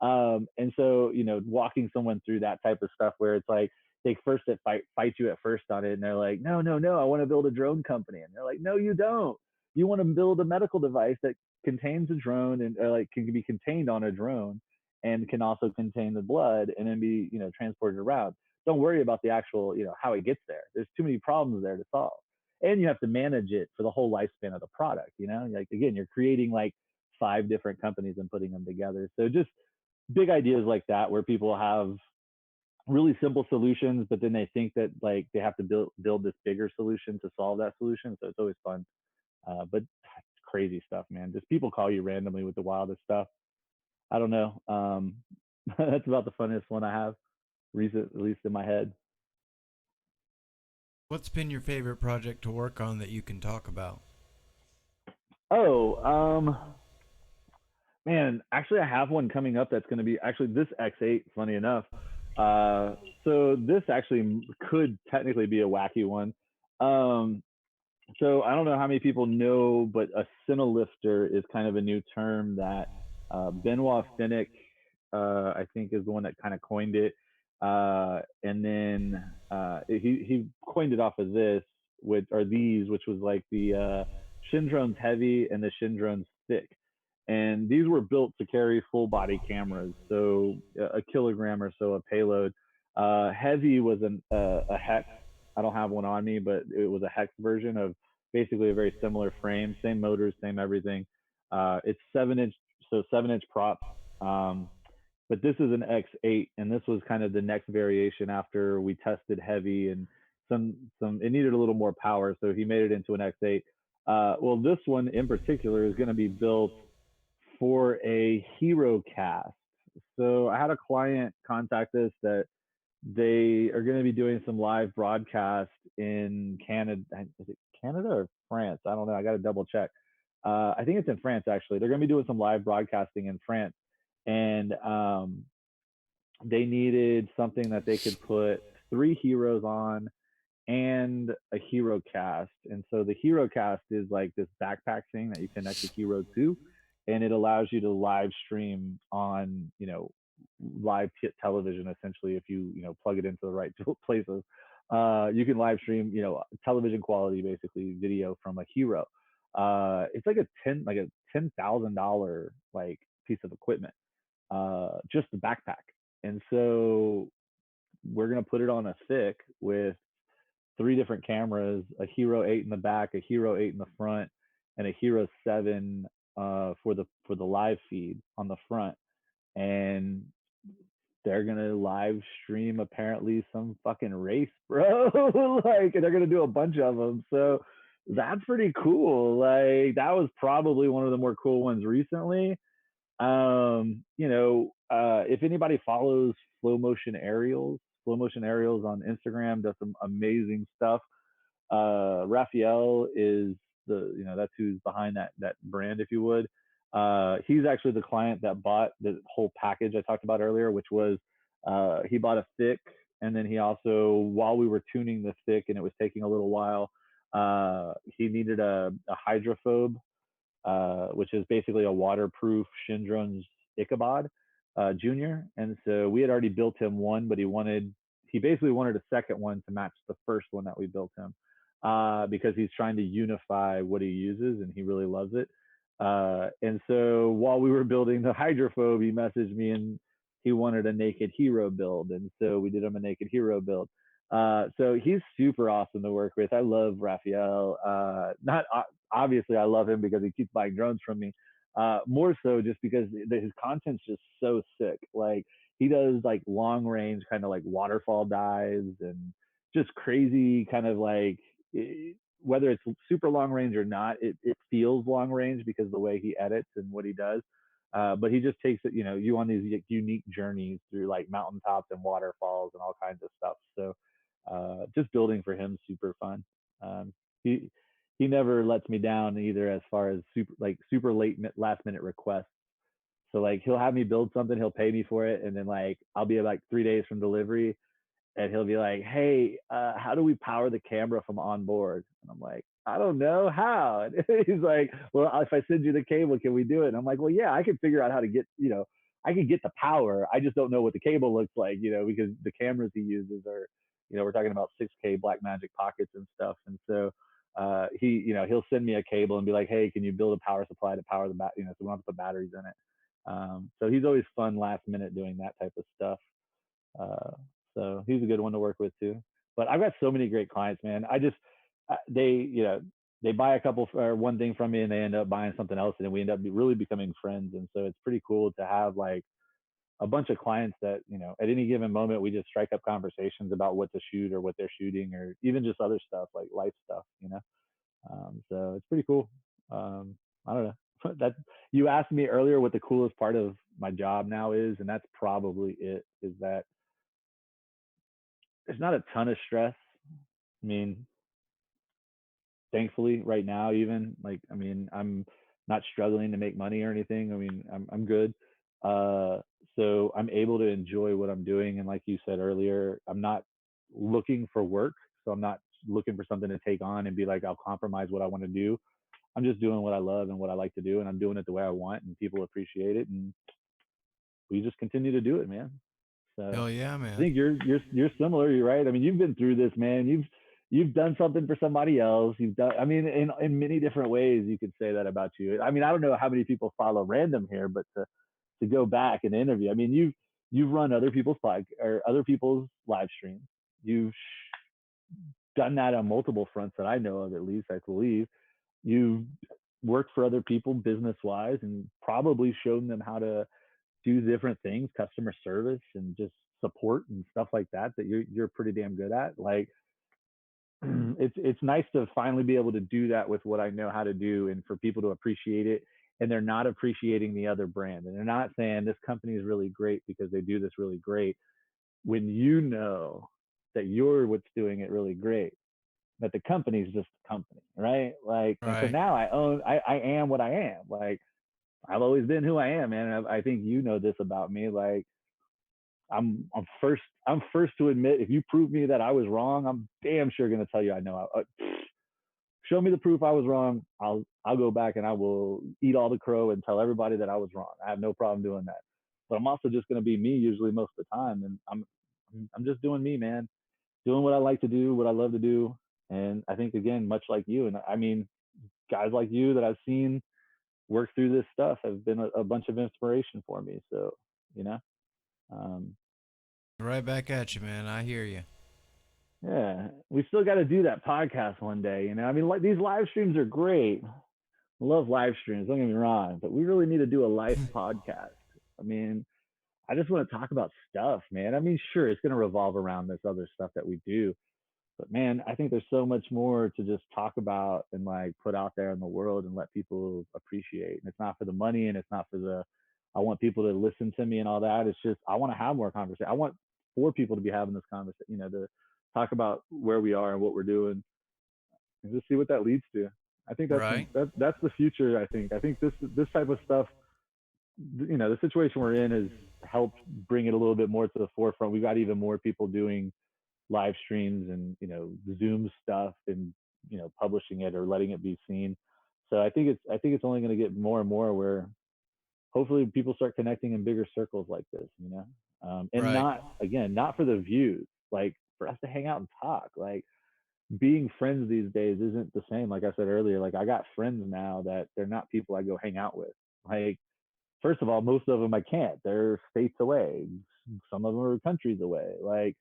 And so, walking someone through that type of stuff where it's like they first fight you at first on it, and they're like, no, no, no, I want to build a drone company, and they're like, no, you don't. You want to build a medical device that contains a drone and like can be contained on a drone and can also contain the blood and then be transported around. Don't worry about the actual how it gets there. There's too many problems there to solve. and you have to manage it for the whole lifespan of the product. You know, like again, you're creating like 5 different companies and putting them together. So just big ideas like that where people have really simple solutions, but then they think that like they have to build this bigger solution to solve that solution. So it's always fun. But crazy stuff, man. Just people call you randomly with the wildest stuff. I don't know. That's about the funniest one I have recent, at least in my head. What's been your favorite project to work on that you can talk about? Oh, man, actually, I have one coming up that's going to be actually this X8. Funny enough, so this actually could technically be a wacky one. Um, so I don't know how many people know, but a cinelifter is kind of a new term that Benoit Finnick, I think, is the one that kind of coined it. And then he coined it off of this, which are these, which was like the Shindrone's Heavy and the Shindrone's Thick. And these were built to carry full body cameras, so a kilogram or so of payload. Heavy was a hex. I don't have one on me, but it was a hex version of basically a very similar frame, same motors, same everything. It's 7 inch, so 7 inch props. Um, but this is an X8, and this was kind of the next variation after we tested heavy and some. It needed a little more power, so he made it into an X8. Well, this one in particular is going to be built for a hero cast. So I had a client contact us that they are going to be doing some live broadcast in Canada. Is it Canada or France? I don't know. I got to double check. I think it's in France actually. They're going to be doing some live broadcasting in France, and they needed something that they could put 3 heroes on and a hero cast. And so the hero cast is like this backpack thing that you connect the hero to, and it allows you to live stream on, live television essentially if you plug it into the right places. You can live stream, television quality, basically video from a hero. It's like a $10,000 like piece of equipment, just the backpack. And so we're gonna put it on a stick with 3 different cameras: a Hero 8 in the back, a Hero 8 in the front, and a Hero 7 for the live feed on the front. And they're gonna live stream apparently some fucking race, bro. Like, and they're gonna do a bunch of them. So that's pretty cool. Like, that was probably one of the more cool ones recently. If anybody follows Flow Motion Aerials on Instagram does some amazing stuff. Raphael is that's who's behind that brand, if you would. He's actually the client that bought the whole package I talked about earlier, which was he bought a stick, and then he also, while we were tuning the stick and it was taking a little while, he needed a hydrophobe, which is basically a waterproof Shindron's Ichabod Junior. And so we had already built him one, but he basically wanted a second one to match the first one that we built him, because he's trying to unify what he uses and he really loves it. And so while we were building the hydrophobe, he messaged me and he wanted a naked hero build. And so we did him a naked hero build. So he's super awesome to work with. I love Raphael. Not obviously I love him because he keeps buying drones from me. More so just because his content's just so sick. Like, he does like long range kind of like waterfall dives and just crazy kind of like, whether it's super long range or not, it feels long range because of the way he edits and what he does. But he just takes it, you on these unique journeys through like mountaintops and waterfalls and all kinds of stuff. So just building for him super fun. He he never lets me down either, as far as super late last minute requests. So like, he'll have me build something, he'll pay me for it, and then like I'll be like 3 days from delivery, and he'll be like, "Hey, how do we power the camera from on board?" And I'm like, "I don't know how." And he's like, "Well, if I send you the cable, can we do it?" And I'm like, "Well, yeah, I can figure out how to get, I can get the power. I just don't know what the cable looks like, because the cameras he uses are, we're talking about 6K Blackmagic pockets and stuff." And so he'll send me a cable and be like, "Hey, can you build a power supply to power the so we don't have to put batteries in it." So he's always fun last minute doing that type of stuff. Uh, so he's a good one to work with too. But I've got so many great clients, man. they, they buy a couple or one thing from me and they end up buying something else, and then we end up really becoming friends. And so it's pretty cool to have like a bunch of clients that, at any given moment we just strike up conversations about what to shoot or what they're shooting, or even just other stuff like life stuff. So it's pretty cool. I don't know. That you asked me earlier what the coolest part of my job now is, and that's probably it. Is that there's not a ton of stress. I mean, thankfully, right now, even like, I mean, I'm not struggling to make money or anything. I mean, I'm good. Uh, so I'm able to enjoy what I'm doing, and like you said earlier, I'm not looking for work, so I'm not looking for something to take on and be like, I'll compromise what I want to do. I'm just doing what I love and what I like to do, and I'm doing it the way I want, and people appreciate it, and we just continue to do it, man. So Hell yeah, I man. think you're similar. You're right. I mean, you've been through this, man. You've done something for somebody else. You've done. I mean, in many different ways, you could say that about you. I mean, I don't know how many people follow Random here, but to go back and interview, I mean, you've run other people's or other people's live streams. You've done that on multiple fronts that I know of, at least I believe. You've worked for other people business wise, and probably shown them how to do different things, customer service and just support and stuff like that, that you're pretty damn good at. Like, it's nice to finally be able to do that with what I know how to do, and for people to appreciate it, and they're not appreciating the other brand, and they're not saying this company is really great because they do this really great, when you know that you're what's doing it really great, that the company's just a company, right? Like, and so Right. now I am what I am. Like, I've always been who I am, man. I think you know this about me. Like, I'm first to admit, if you prove me that I was wrong, I'm damn sure gonna tell you I know. Show me the proof I was wrong. I'll go back and I will eat all the crow and tell everybody that I was wrong. I have no problem doing that. But I'm also just gonna be me usually most of the time, and I'm just doing me, man. Doing what I like to do, what I love to do, and I think, again, much like you, and I mean, guys like you that I've seen work through this stuff have been a bunch of inspiration for me. So, you know, um, Right back at you, man. I hear you. yeah, we still got to do that podcast one day. I mean, like, these live streams are great. I love live streams. Don't get me wrong, but we really need to do a live podcast. I mean, I just want to talk about stuff, man. I mean, sure, it's going to revolve around this other stuff that we do, but man, I think there's so much more to just talk about and like put out there in the world and let people appreciate. And it's not for the money, and it's not for the, I want people to listen to me and all that. It's just, I want to have more conversation. I want for people to be having this conversation, to talk about where we are and what we're doing, and just see what that leads to. I think Right. that's the future. I think this type of stuff, the situation we're in has helped bring it a little bit more to the forefront. We've got even more people doing live streams and Zoom stuff, and publishing it or letting it be seen. So I think it's only going to get more and more where hopefully people start connecting in bigger circles like this, and Right. not for the views, like for us to hang out and talk. Like, being friends these days isn't the same. Like I said earlier, like, I got friends now that they're not people I go hang out with. Like, first of all, most of them I can't. They're states away. Some of them are countries away. Like,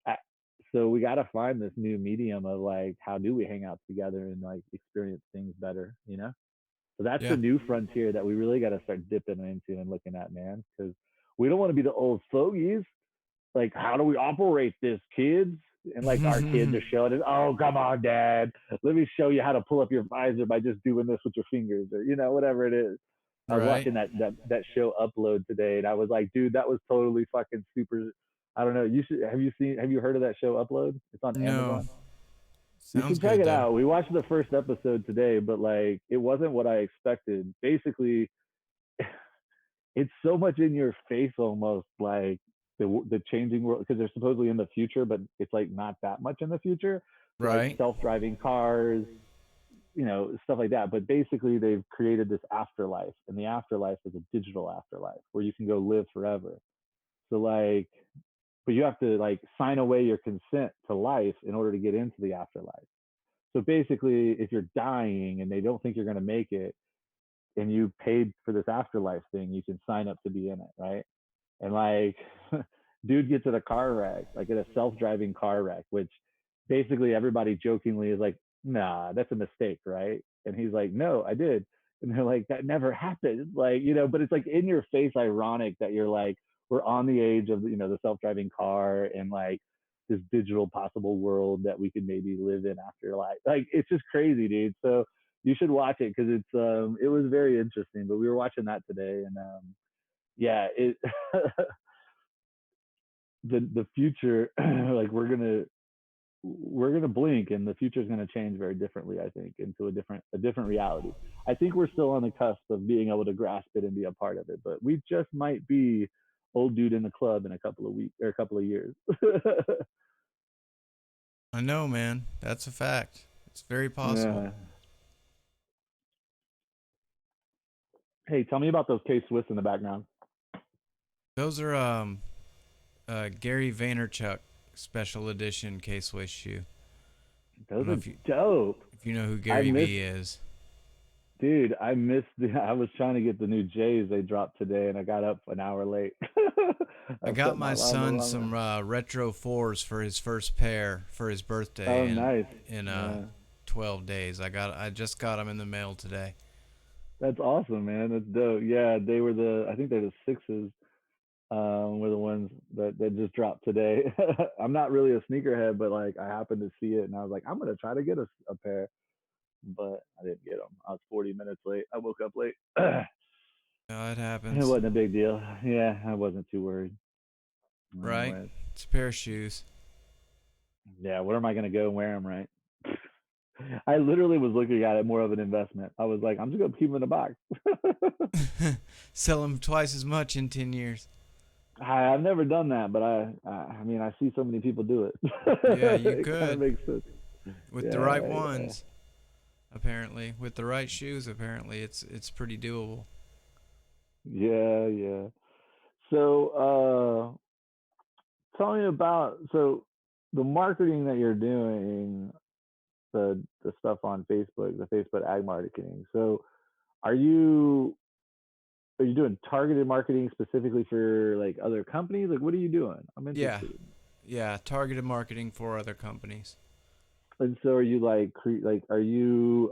I, so we got to find this new medium of like, how do we hang out together and like experience things better. So that's the Yeah. new frontier that we really got to start dipping into and looking at, man, because we don't want to be the old fogies. Like, how do we operate this, kids? And like, our kids are showing us, oh, come on, dad, let me show you how to pull up your visor by just doing this with your fingers, or whatever it is. I was Right. watching that show Upload today, and I was like, dude, that was totally fucking super. I don't know. Have you heard of that show Upload? It's on No. Amazon. You Sounds can check good it though. out. We watched the first episode today, but like, it wasn't what I expected. Basically, it's so much in your face, almost like the changing world, because they're supposedly in the future, but it's like not that much in the future. So like, Right. self-driving cars, stuff like that. But basically, they've created this afterlife, and the afterlife is a digital afterlife where you can go live forever. So like, but you have to like sign away your consent to life in order to get into the afterlife. So basically, if you're dying and they don't think you're going to make it, and you paid for this afterlife thing, you can sign up to be in it, right? And like, dude gets in a car wreck, like in a self-driving car wreck, which basically everybody jokingly is like, nah, that's a mistake, right? And he's like, no, I did. And they're like, that never happened. Like, but it's like in your face ironic that you're like, we're on the age of, the self-driving car and like this digital possible world that we could maybe live in after life. Like, it's just crazy, dude. So you should watch it because it was very interesting. But we were watching that today, and yeah, it the future, like we're gonna blink and the future is gonna change very differently. I think into a different reality. I think we're still on the cusp of being able to grasp it and be a part of it, but we just might be old dude in the club in a couple of weeks or a couple of years. I know, man. That's a fact. It's very possible. Yeah. Hey, tell me about those K Swiss in the background. Those are Gary Vaynerchuk special edition K-Swiss shoe. I Those don't know are if you dope. if you know who I Gary missed, V is. dude. I missed. I was trying to get the new J's they dropped today, and I got up an hour late. I I got set my my alarm the son wrong way. some retro fours for his first pair for his Oh, birthday nice. in Yeah. 12 days. I just got them in the mail today. That's awesome, man. That's dope. Yeah, they were I think they're the sixes. Were the ones that just dropped today. I'm not really a sneakerhead, but like I happened to see it and I was like, I'm gonna try to get a pair, but I didn't get them. I was 40 minutes late. I woke up late. It It happens, wasn't a big deal. Yeah, I wasn't too worried. right? Anyways, It's a pair of shoes. yeah, where am I gonna go and wear them, right? I literally was looking at it more of an investment. I was like, I'm just gonna keep them in a box. Sell them twice as much in 10 years. I've never done that, but I mean, I see so many people do it. Yeah, you It kind of could makes sense. with the right Yeah, yeah, ones. Apparently, with the right shoes, apparently it's pretty doable. yeah, yeah. So, tell me about the marketing that you're doing, the stuff on Facebook, the Facebook ad marketing. So, are you are you doing targeted marketing specifically for like other companies? Like, what are you doing? I'm Yeah, interested. yeah. Targeted marketing for other companies. And so, are you like are you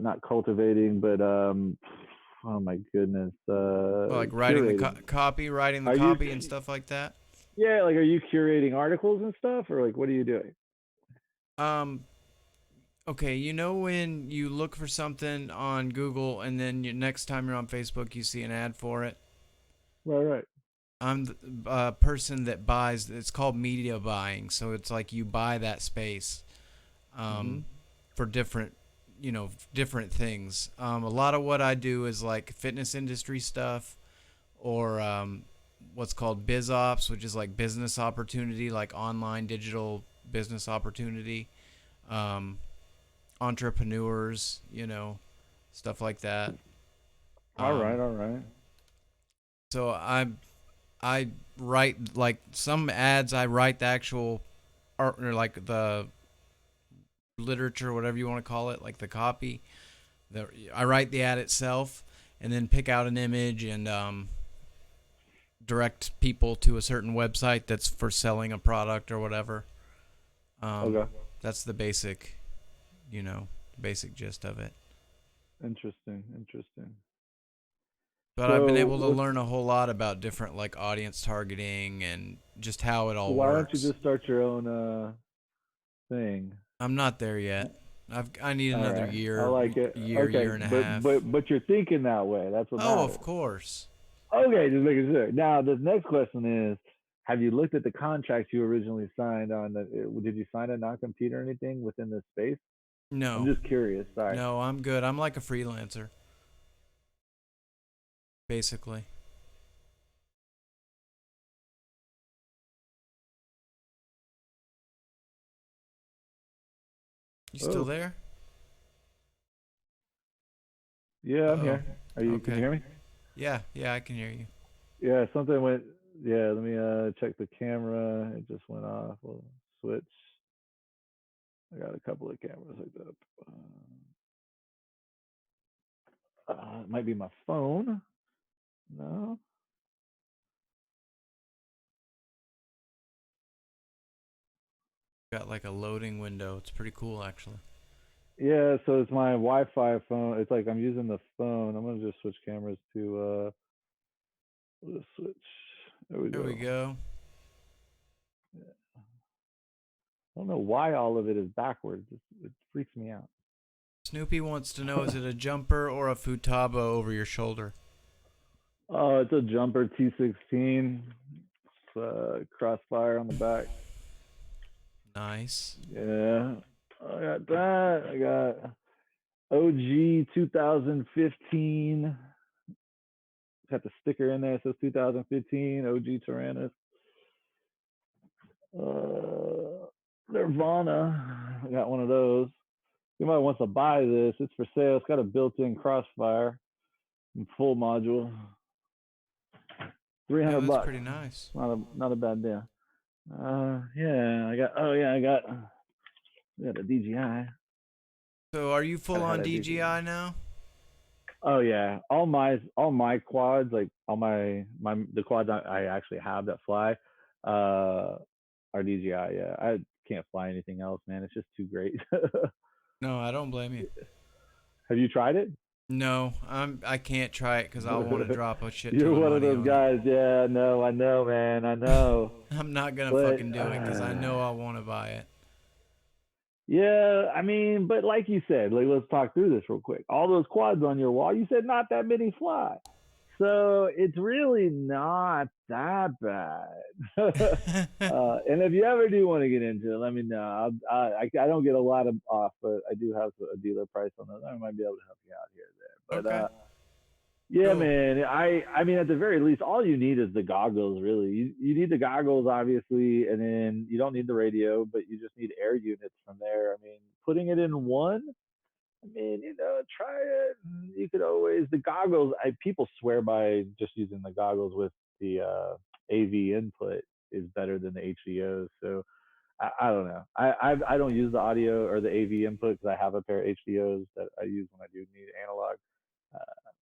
not cultivating, but oh my goodness, Like writing the curating? copy, writing the Are you copy and stuff like that. Yeah, like are you curating articles and stuff, or like what are you doing? Um, okay, you know when you look for something on Google and then next time you're on Facebook you see an ad for it? Right, right. I'm the person that buys. It's called media buying. So it's like you buy that space Mm-hmm. um, for different, different things. A lot of what I do is like fitness industry stuff or what's called biz ops, which is like business opportunity, like online digital business opportunity. Um, Entrepreneurs, stuff like that. All right, Um, all right. so I write like some ads. I write the actual art or like the literature, whatever you want to call it, like the copy. I write the ad itself, and then pick out an image and direct people to a certain website that's for selling a product or whatever. Um, Okay. that's the basic, basic gist of it. Interesting, interesting. But I've been So able to let's. learn a whole lot about different like audience targeting and just how it all Why don't you works. just start your own thing? I'm not there yet. I need All another right, I year, like it. year Okay, and a but half. but but you're thinking that way. That's what Oh, matters. of course. Okay, just making sure. Now, the next question is: have you looked at the contracts you originally signed on? Did you sign a non-compete or anything within this space? I'm No, just curious. Sorry. no, I'm good. I'm like a freelancer, basically. You still Oh, there? yeah, I'm Oh, here. Are you? Can you okay. hear me? Yeah, yeah, I can hear you. Yeah, something went. Yeah, let me check the camera. It just went off. We'll switch. I got a couple of cameras hooked up. It might be my phone. No. Got like a loading window. It's pretty cool, actually. Yeah, so it's my Wi-Fi phone. It's like I'm using the phone. I'm gonna just switch cameras to let's switch. There we There we go. go. I don't know why all of it is backwards. It freaks me out. Snoopy wants to know, is it a jumper or a futaba over your shoulder? Oh, it's a jumper T16. Crossfire on the back. Nice. Yeah, I got that. I got OG 2015. Got the sticker in there. It says 2015 OG Tyrannus. Nirvana. I got one of those. Somebody wants to buy this. It's for sale. It's got a built-in crossfire and full module. Yeah, 300 that's bucks. pretty nice. Not a bad deal. Yeah, I got a DJI. So are you full on DJI now? Oh yeah, all my quads, like all the quads I actually have that fly, are DJI. Yeah, I can't fly anything else, man. It's just too great. No, I don't blame you. Have you tried it? No, I can't try it because I want to drop a shit ton You're of one of money those on guys. Yeah, no, I know, man. I know. it. I'm not gonna But fucking do it because I know I want to buy it. yeah, I mean, but like you said, like let's talk through this real quick. All those quads on your wall, you said not that many fly. So it's really not that bad. And if you ever do want to get into it, let me know. I don't get a lot of off, but I do have a dealer price on those. I might be able to help you out here or there. But Okay. yeah, Cool. man. I mean, at the very least, all you need is the goggles. Really, you need the goggles, obviously, and then you don't need the radio, but you just need air units from there. I mean, putting it in one. I mean, try it. You could always the goggles. People swear by just using the goggles with the AV input is better than the HDOs. So I don't know. I don't use the audio or the AV input because I have a pair of HDOs that I use when I do need analog. Uh,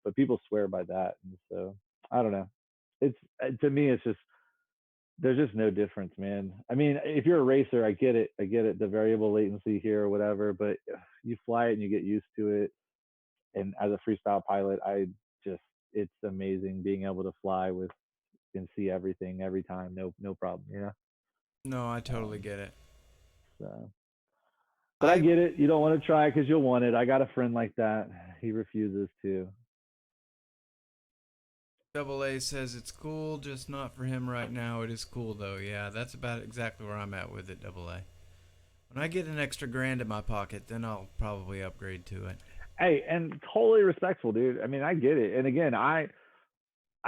but people swear by that, and so I don't know. It's to me, it's just there's just no difference, man. I mean, if you're a racer, I get it. I get it. The variable latency here or whatever, but you fly it and you get used to it. And as a freestyle pilot, it's amazing being able to fly with and see everything every time. No problem. No, I totally Um, get it. so, but I I get it. You don't want to try because you'll want it. I got a friend like that. He refuses to. Double A says it's cool, just not for him right now. It is cool though. Yeah, that's about exactly where I'm at with it, Double A. When I get an extra grand in my pocket, then I'll probably upgrade to it. Hey, and totally respectful, dude. I mean, I get it. And again, I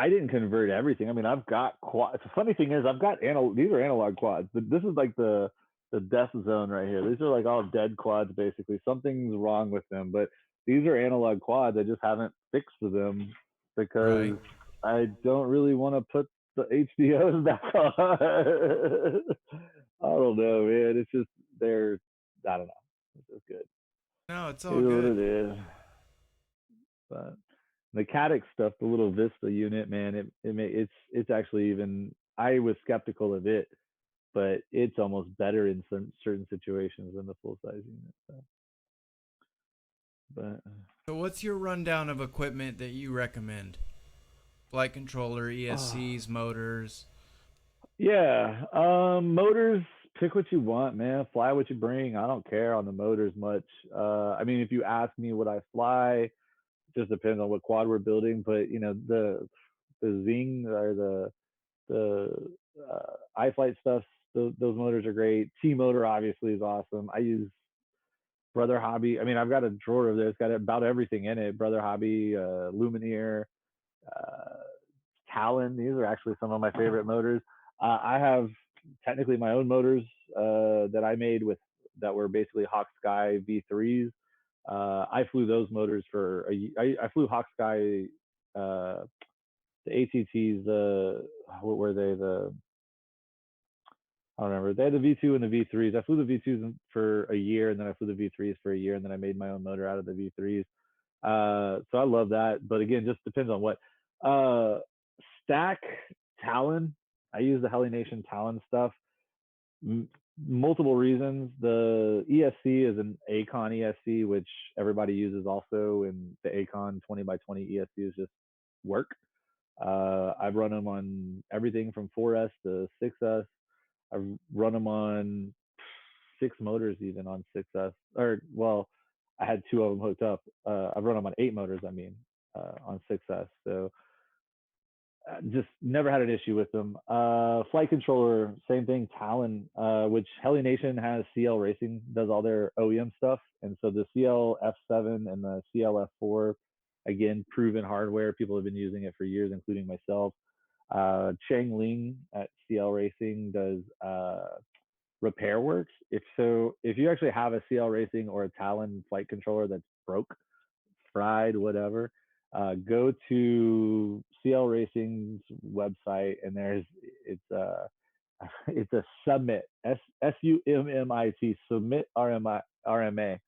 didn't convert everything. I mean, I've got quads. The funny thing is, I've got these are analog quads, but this is like the death zone right here. These are like all dead quads, basically. Something's wrong with them, but these are analog quads. I just haven't fixed them Right. because I don't really want to put the HDOs back on. I don't know, man. It's just they're I don't know. It's just good. No, it's It all is what good. it is. But the Cadix stuff, the little Vista unit, man, it's actually even. I was skeptical of it, but it's almost better in some certain situations than the full size unit. So, but So what's your rundown of equipment that you recommend? Flight controller, oh, ESCs, motors. yeah, motors. Pick what you want, man. Fly what you bring. I don't care on the motors much. I mean, if you ask me what I fly, it just depends on what quad we're building. But the Zing or the iFlight stuff. Those motors are great. T motor obviously is awesome. I use Brother Hobby. I mean, I've got a drawer of this. Got about everything in it. Brother Hobby, Lumineer, uh, Talon. These are actually some of my favorite motors. I have technically my own motors that I made with that were basically Hawk Sky V3s. I flew those motors for I flew Hawk Sky, the ATTs. What were they? I don't remember. They had the V2 and the V3s. I flew the V2s for a year, and then I flew the V3s for a year, and then I made my own motor out of the V3s. So I love that. But again, just depends on what. Uh, Stack Talon. I use the Heli Nation Talon stuff. multiple reasons. The ESC is an Acon ESC, which everybody uses also, and the Acon 20x20 ESC is just work. I've run them on everything from 4S to 6S. I've run them on 6 motors, even on 6S. Or, well, I had 2 of them hooked up. I've run them on 8 motors, I mean, on 6S. So just never had an issue with them. Flight controller, same thing. Talon, which Heli Nation has. CL Racing does all their OEM stuff, and so the CL F7 and the CL F4, again, proven hardware. People have been using it for years, including myself. Chang Ling at CL Racing does repair works. If you actually have a CL Racing or a Talon flight controller that's broke, fried, whatever, go to CL Racing's website, and it's a Summit, SUMMIT, Submit RMA,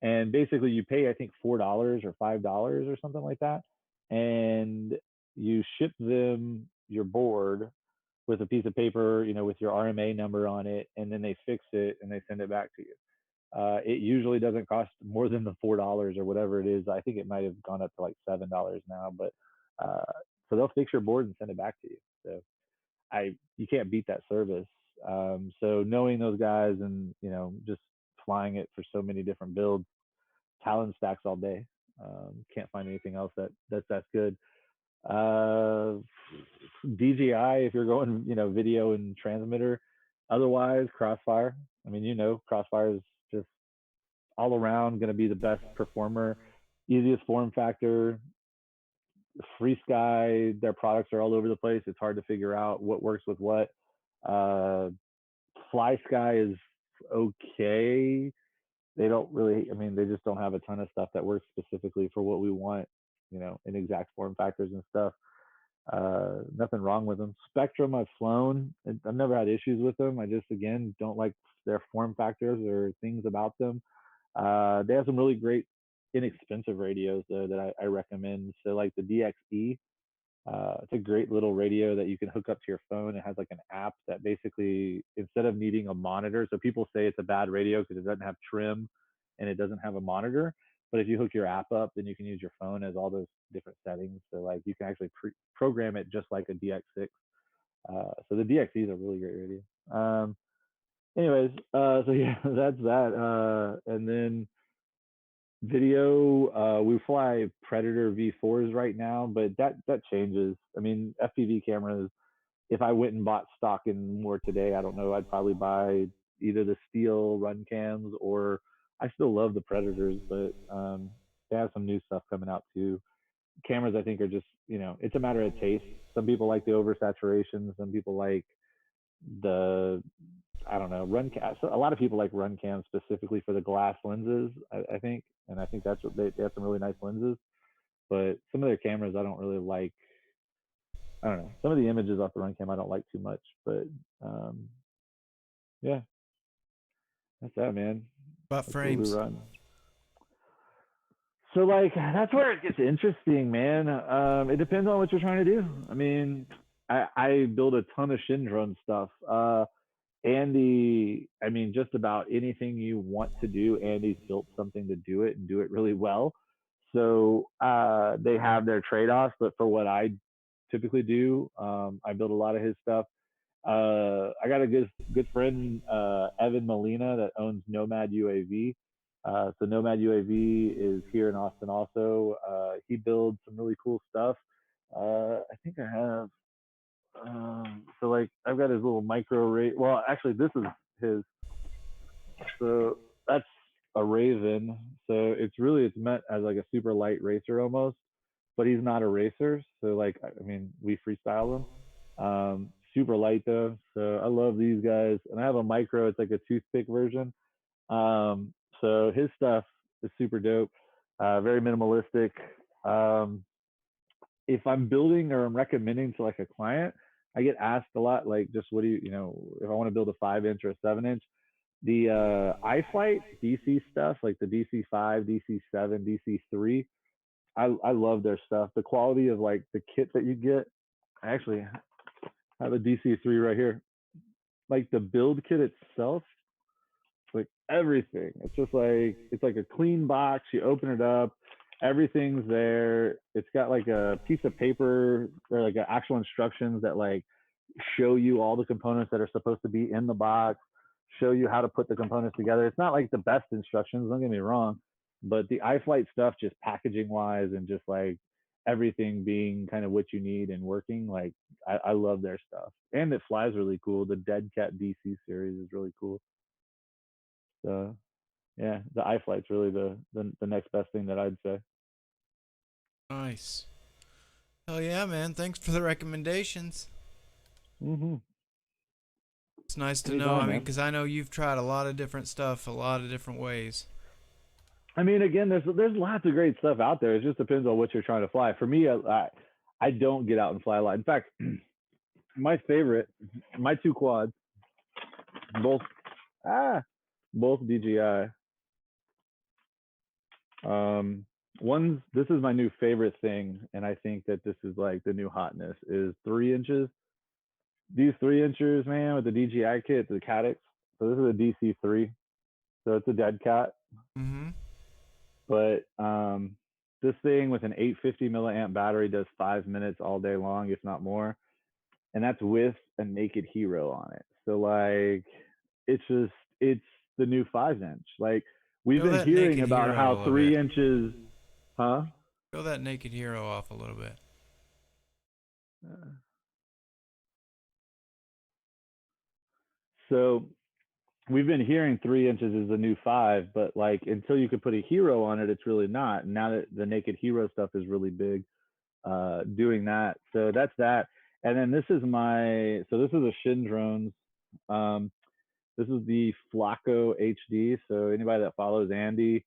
and basically you pay, I think, $4 or $5 or something like that, and you ship them your board with a piece of paper, with your RMA number on it, and then they fix it and they send it back to you. It usually doesn't cost more than the $4 or whatever it is. I think it might have gone up to like $7 now, but so they'll fix your board and send it back to you. So you can't beat that service. So knowing those guys and just flying it for so many different builds, Talon stacks all day. Can't find anything else that's good. DJI, if you're going video and transmitter. Otherwise, Crossfire. I mean, Crossfire is just all around going to be the best performer, easiest form factor. Free Sky, their products are all over the place. It's hard to figure out what works with what. Fly Sky is okay. They don't really, they just don't have a ton of stuff that works specifically for what we want, in exact form factors and stuff. Nothing wrong with them. Spectrum, I've flown. I've never had issues with them. I just, again, don't like their form factors or things about them. They have some really great inexpensive radios though that I recommend. So like the DXE, it's a great little radio that you can hook up to your phone. It has like an app that basically, instead of needing a monitor, so people say it's a bad radio because it doesn't have trim and it doesn't have a monitor. But if you hook your app up, then you can use your phone as all those different settings. So like you can actually program it just like a DX6. So the DXE is a really great radio. Anyways, so yeah, that's that. And then video, we fly Predator V4s right now, but that changes. I mean, FPV cameras, if I went and bought stock in more today, I don't know, I'd probably buy either the steel run cams, or I still love the Predators, but they have some new stuff coming out too. Cameras, I think, are just, it's a matter of taste. Some people like the oversaturation. Some people like the, I don't know, run cam. So a lot of people like run cams specifically for the glass lenses, I think. And I think that's what they have, some really nice lenses. But some of their cameras I don't really like. I don't know. Some of the images off the run cam I don't like too much. But yeah, that's that, man. About That's frames. what we run. So like that's where it gets interesting, man. It depends on what you're trying to do. I mean, I build a ton of shin drone stuff. Andy, I mean, just about anything you want to do, Andy's built something to do it and do it really well. So they have their trade-offs, but for what I typically do, I build a lot of his stuff. I got a good friend, Evan Molina, that owns Nomad UAV. So Nomad UAV is here in Austin also. He builds some really cool stuff. I think I have, so like I've got his little micro ray. Well, actually this is his. So that's a Raven. So it's meant as like a super light racer almost, but he's not a racer. So like, I mean, we freestyle him. Super light though. So I love these guys. And I have a micro, it's like a toothpick version. So his stuff is super dope. Very minimalistic. If I'm building or I'm recommending to like a client, I get asked a lot, like, just what do you, if I want to build a 5-inch or a 7-inch, the iFlight DC stuff, like the DC5, DC7, DC3, I love their stuff. The quality of like the kit that you get. I actually have a DC3 right here. like the build kit itself, like everything. It's just like it's like a clean box. You open it up, everything's there. It's got like a piece of paper or like actual instructions that like show you all the components that are supposed to be in the box, show you how to put the components together. It's not like the best instructions, don't get me wrong, but the iFlight stuff, just packaging wise and just like everything being kind of what you need and working, like I love their stuff. And it flies really cool. The Dead Cat DC series is really cool. So yeah, the iFlight's really the next best thing that I'd say. Nice. Hell yeah, man. Thanks for the recommendations. Mm-hmm. It's nice to know. Anytime, I mean, man. because I know you've tried a lot of different stuff, a lot of different ways. I mean, again, there's lots of great stuff out there. It just depends on what you're trying to fly. For me, I don't get out and fly a lot. In fact, my favorite, my two quads, both both DJI. This is my new favorite thing, and I think that this is like the new hotness is 3 inches. These 3 inches, man, with the DJI kit, the Cadix. So this is a DC3, so it's a dead cat. Mm-hmm. But this thing with an 850 milliamp battery does 5 minutes all day long, if not more, and that's with a Naked Hero on it. So like, it's the new 5 inch. Like we've Show been that hearing Naked about Hero a how little three bit. inches, huh? Show that Naked Hero off a little bit. So we've been hearing 3 inches is the new 5, but like until you could put a Hero on it, it's really not. And now that the Naked Hero stuff is really big, doing that. So that's that. And then this is a Shin Drones. Um, this is the Flacco HD. So anybody that follows Andy,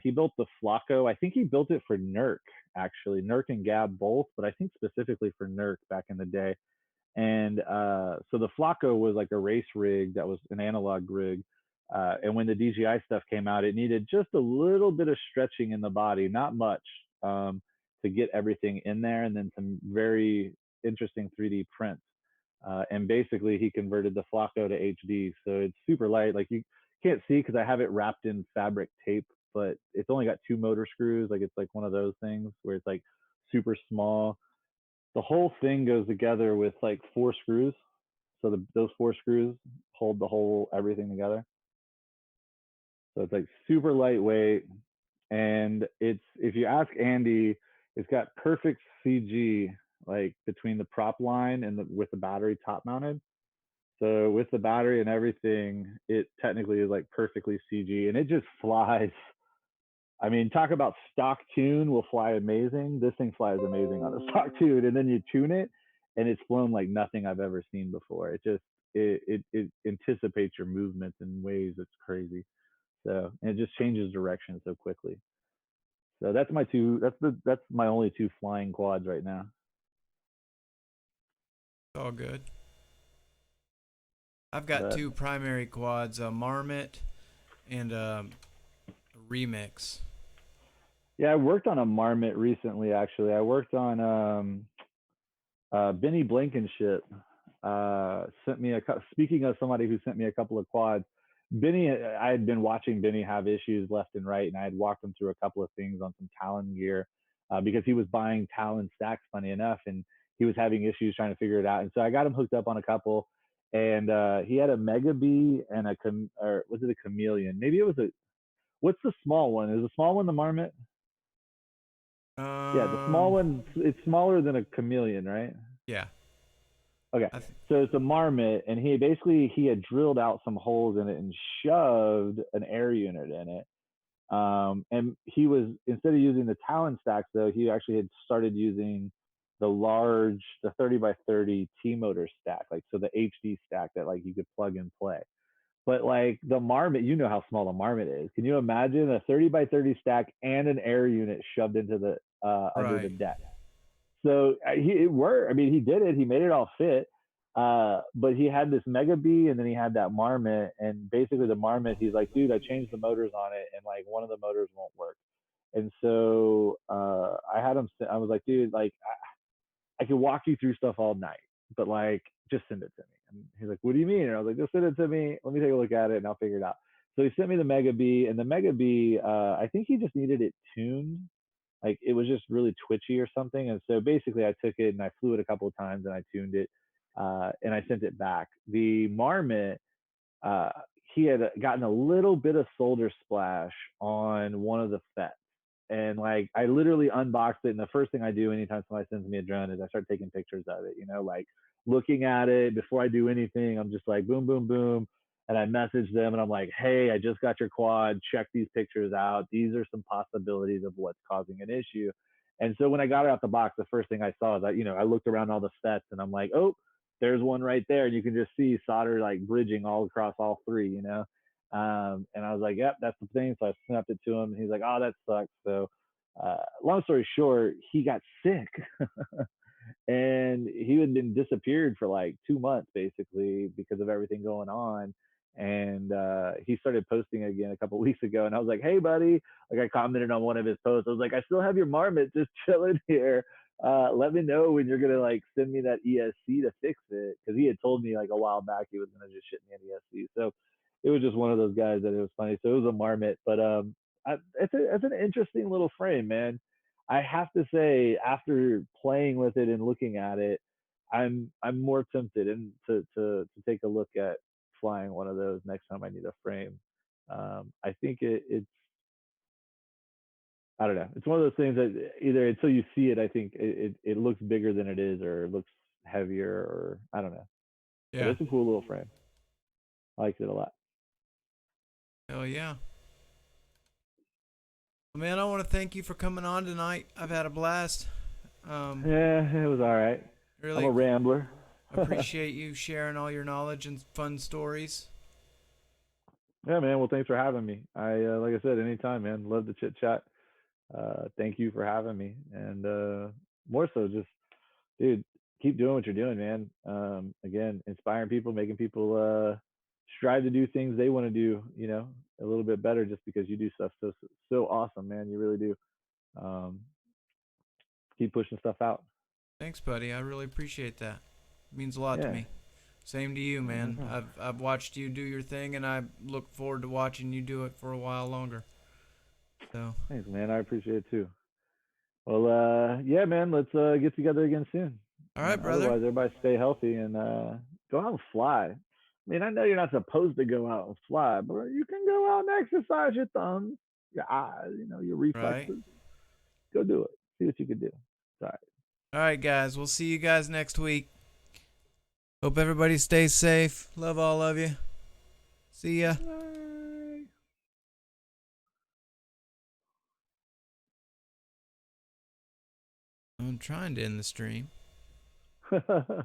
he built the Flacco. I think he built it for NERC, actually. NERC and Gab both, but I think specifically for NERC back in the day. And so the Flacco was like a race rig that was an analog rig. And when the DJI stuff came out, it needed just a little bit of stretching in the body, not much, to get everything in there, and then some very interesting 3D prints. And basically, he converted the Flacco to HD, so it's super light. Like you can't see because I have it wrapped in fabric tape, but it's only got 2 motor screws. Like it's like one of those things where it's like super small. The whole thing goes together with like 4 screws. So those 4 screws hold the whole everything together. So it's like super lightweight, and it's, if you ask Andy, it's got perfect CG like between the prop line and with the battery top mounted. So with the battery and everything, it technically is like perfectly CG, and it just flies. I mean, talk about stock tune will fly amazing. This thing flies amazing on a stock tune, and then you tune it, and it's flown like nothing I've ever seen before. It anticipates your movements in ways that's crazy. So, and it just changes direction so quickly. So that's my two. That's my only two flying quads right now. It's all good. I've got But 2 primary quads, a Marmot and a Remix. yeah, I worked on a Marmot recently. Actually, I worked on Benny Blankenship. Sent me speaking of somebody who sent me a couple of quads. Benny, I had been watching Benny have issues left and right, and I had walked him through a couple of things on some Talon gear, because he was buying Talon stacks, funny enough, and he was having issues trying to figure it out. And so I got him hooked up on a couple, and he had a Mega Bee and or was it a Chameleon? Maybe it was what's the small one? Is the small one the Marmot? Yeah, the small one, it's smaller than a Chameleon, right? Yeah. Okay. So it's a Marmot, and he had drilled out some holes in it and shoved an air unit in it. And he was, instead of using the Talon stacks, though, he actually had started using the 30 by 30 T motor stack, like, so the HD stack that like you could plug and play. But like the Marmot, you know how small a Marmot is. Can you imagine a 30 by 30 stack and an air unit shoved into the under the deck? So it worked. I mean, he did it. He made it all fit. But he had this Mega Bee, and then he had that Marmot. And basically, the Marmot, he's like, dude, I changed the motors on it, and like one of the motors won't work. And so I had him. I was like, dude, like I could walk you through stuff all night, but like just send it to me. And he's like, what do you mean? And I was like, just send it to me. Let me take a look at it and I'll figure it out. So he sent me the Mega B, and the Mega B, I think he just needed it tuned. Like it was just really twitchy or something. And so basically, I took it and I flew it a couple of times and I tuned it, and I sent it back. The Marmot, uh, he had gotten a little bit of solder splash on one of the FETs. And like I literally unboxed it, and the first thing I do anytime somebody sends me a drone is I start taking pictures of it. Like looking at it before I do anything. I'm just like boom, boom, boom, and I message them and I'm like, hey, I just got your quad. Check these pictures out. These are some possibilities of what's causing an issue. And so when I got it out the box, the first thing I saw is that I looked around all the sets and I'm like, oh, there's one right there, and you can just see solder like bridging all across all three. And I was like, yep, that's the thing. So I snapped it to him, and he's like, oh, that sucks. So, long story short, he got sick, and he had been disappeared for like 2 months basically because of everything going on. And he started posting again a couple weeks ago, and I was like, hey buddy, like I commented on one of his posts. I was like, I still have your Marmot just chilling here. Let me know when you're gonna like send me that ESC to fix it, because he had told me like a while back he was gonna just ship me an ESC. So it was just one of those guys that it was funny. So it was a Marmot, but it's an interesting little frame, man. I have to say, after playing with it and looking at it, I'm more tempted and to take a look at flying one of those next time I need a frame. I think it's, I don't know. It's one of those things that either until you see it, I think it looks bigger than it is, or it looks heavier, or I don't know. But Yeah. it's a cool little frame. I liked it a lot. Hell yeah. Well, man, I want to thank you for coming on tonight. I've had a blast. Yeah, it was all right. I'm Really a rambler. appreciate you sharing all your knowledge and fun stories. Yeah, man. Well, thanks for having me. Like I said, anytime, man. Love to chit chat. Thank you for having me, and more so, just dude, keep doing what you're doing, man. Again, inspiring people, making people strive to do things they want to do. A little bit better, just because you do stuff so awesome, man. You really do. Um, keep pushing stuff out. Thanks, buddy. I really appreciate that. It means a lot to Yeah, me. Same to you, yeah, no man. problem. I've watched you do your thing, and I look forward to watching you do it for a while longer. So, Thanks, man. I appreciate it too. Well, yeah, man. Let's get together again soon. all right, And brother. otherwise, everybody stay healthy and go out and fly. I mean, I know you're not supposed to go out and fly, but you can go out and exercise your thumbs, your eyes, your Right. reflexes. Go do it. See what you can do. It's all All right, guys. We'll see you guys next week. Hope everybody stays safe. Love all of you. See ya. I'm trying to end the stream. right.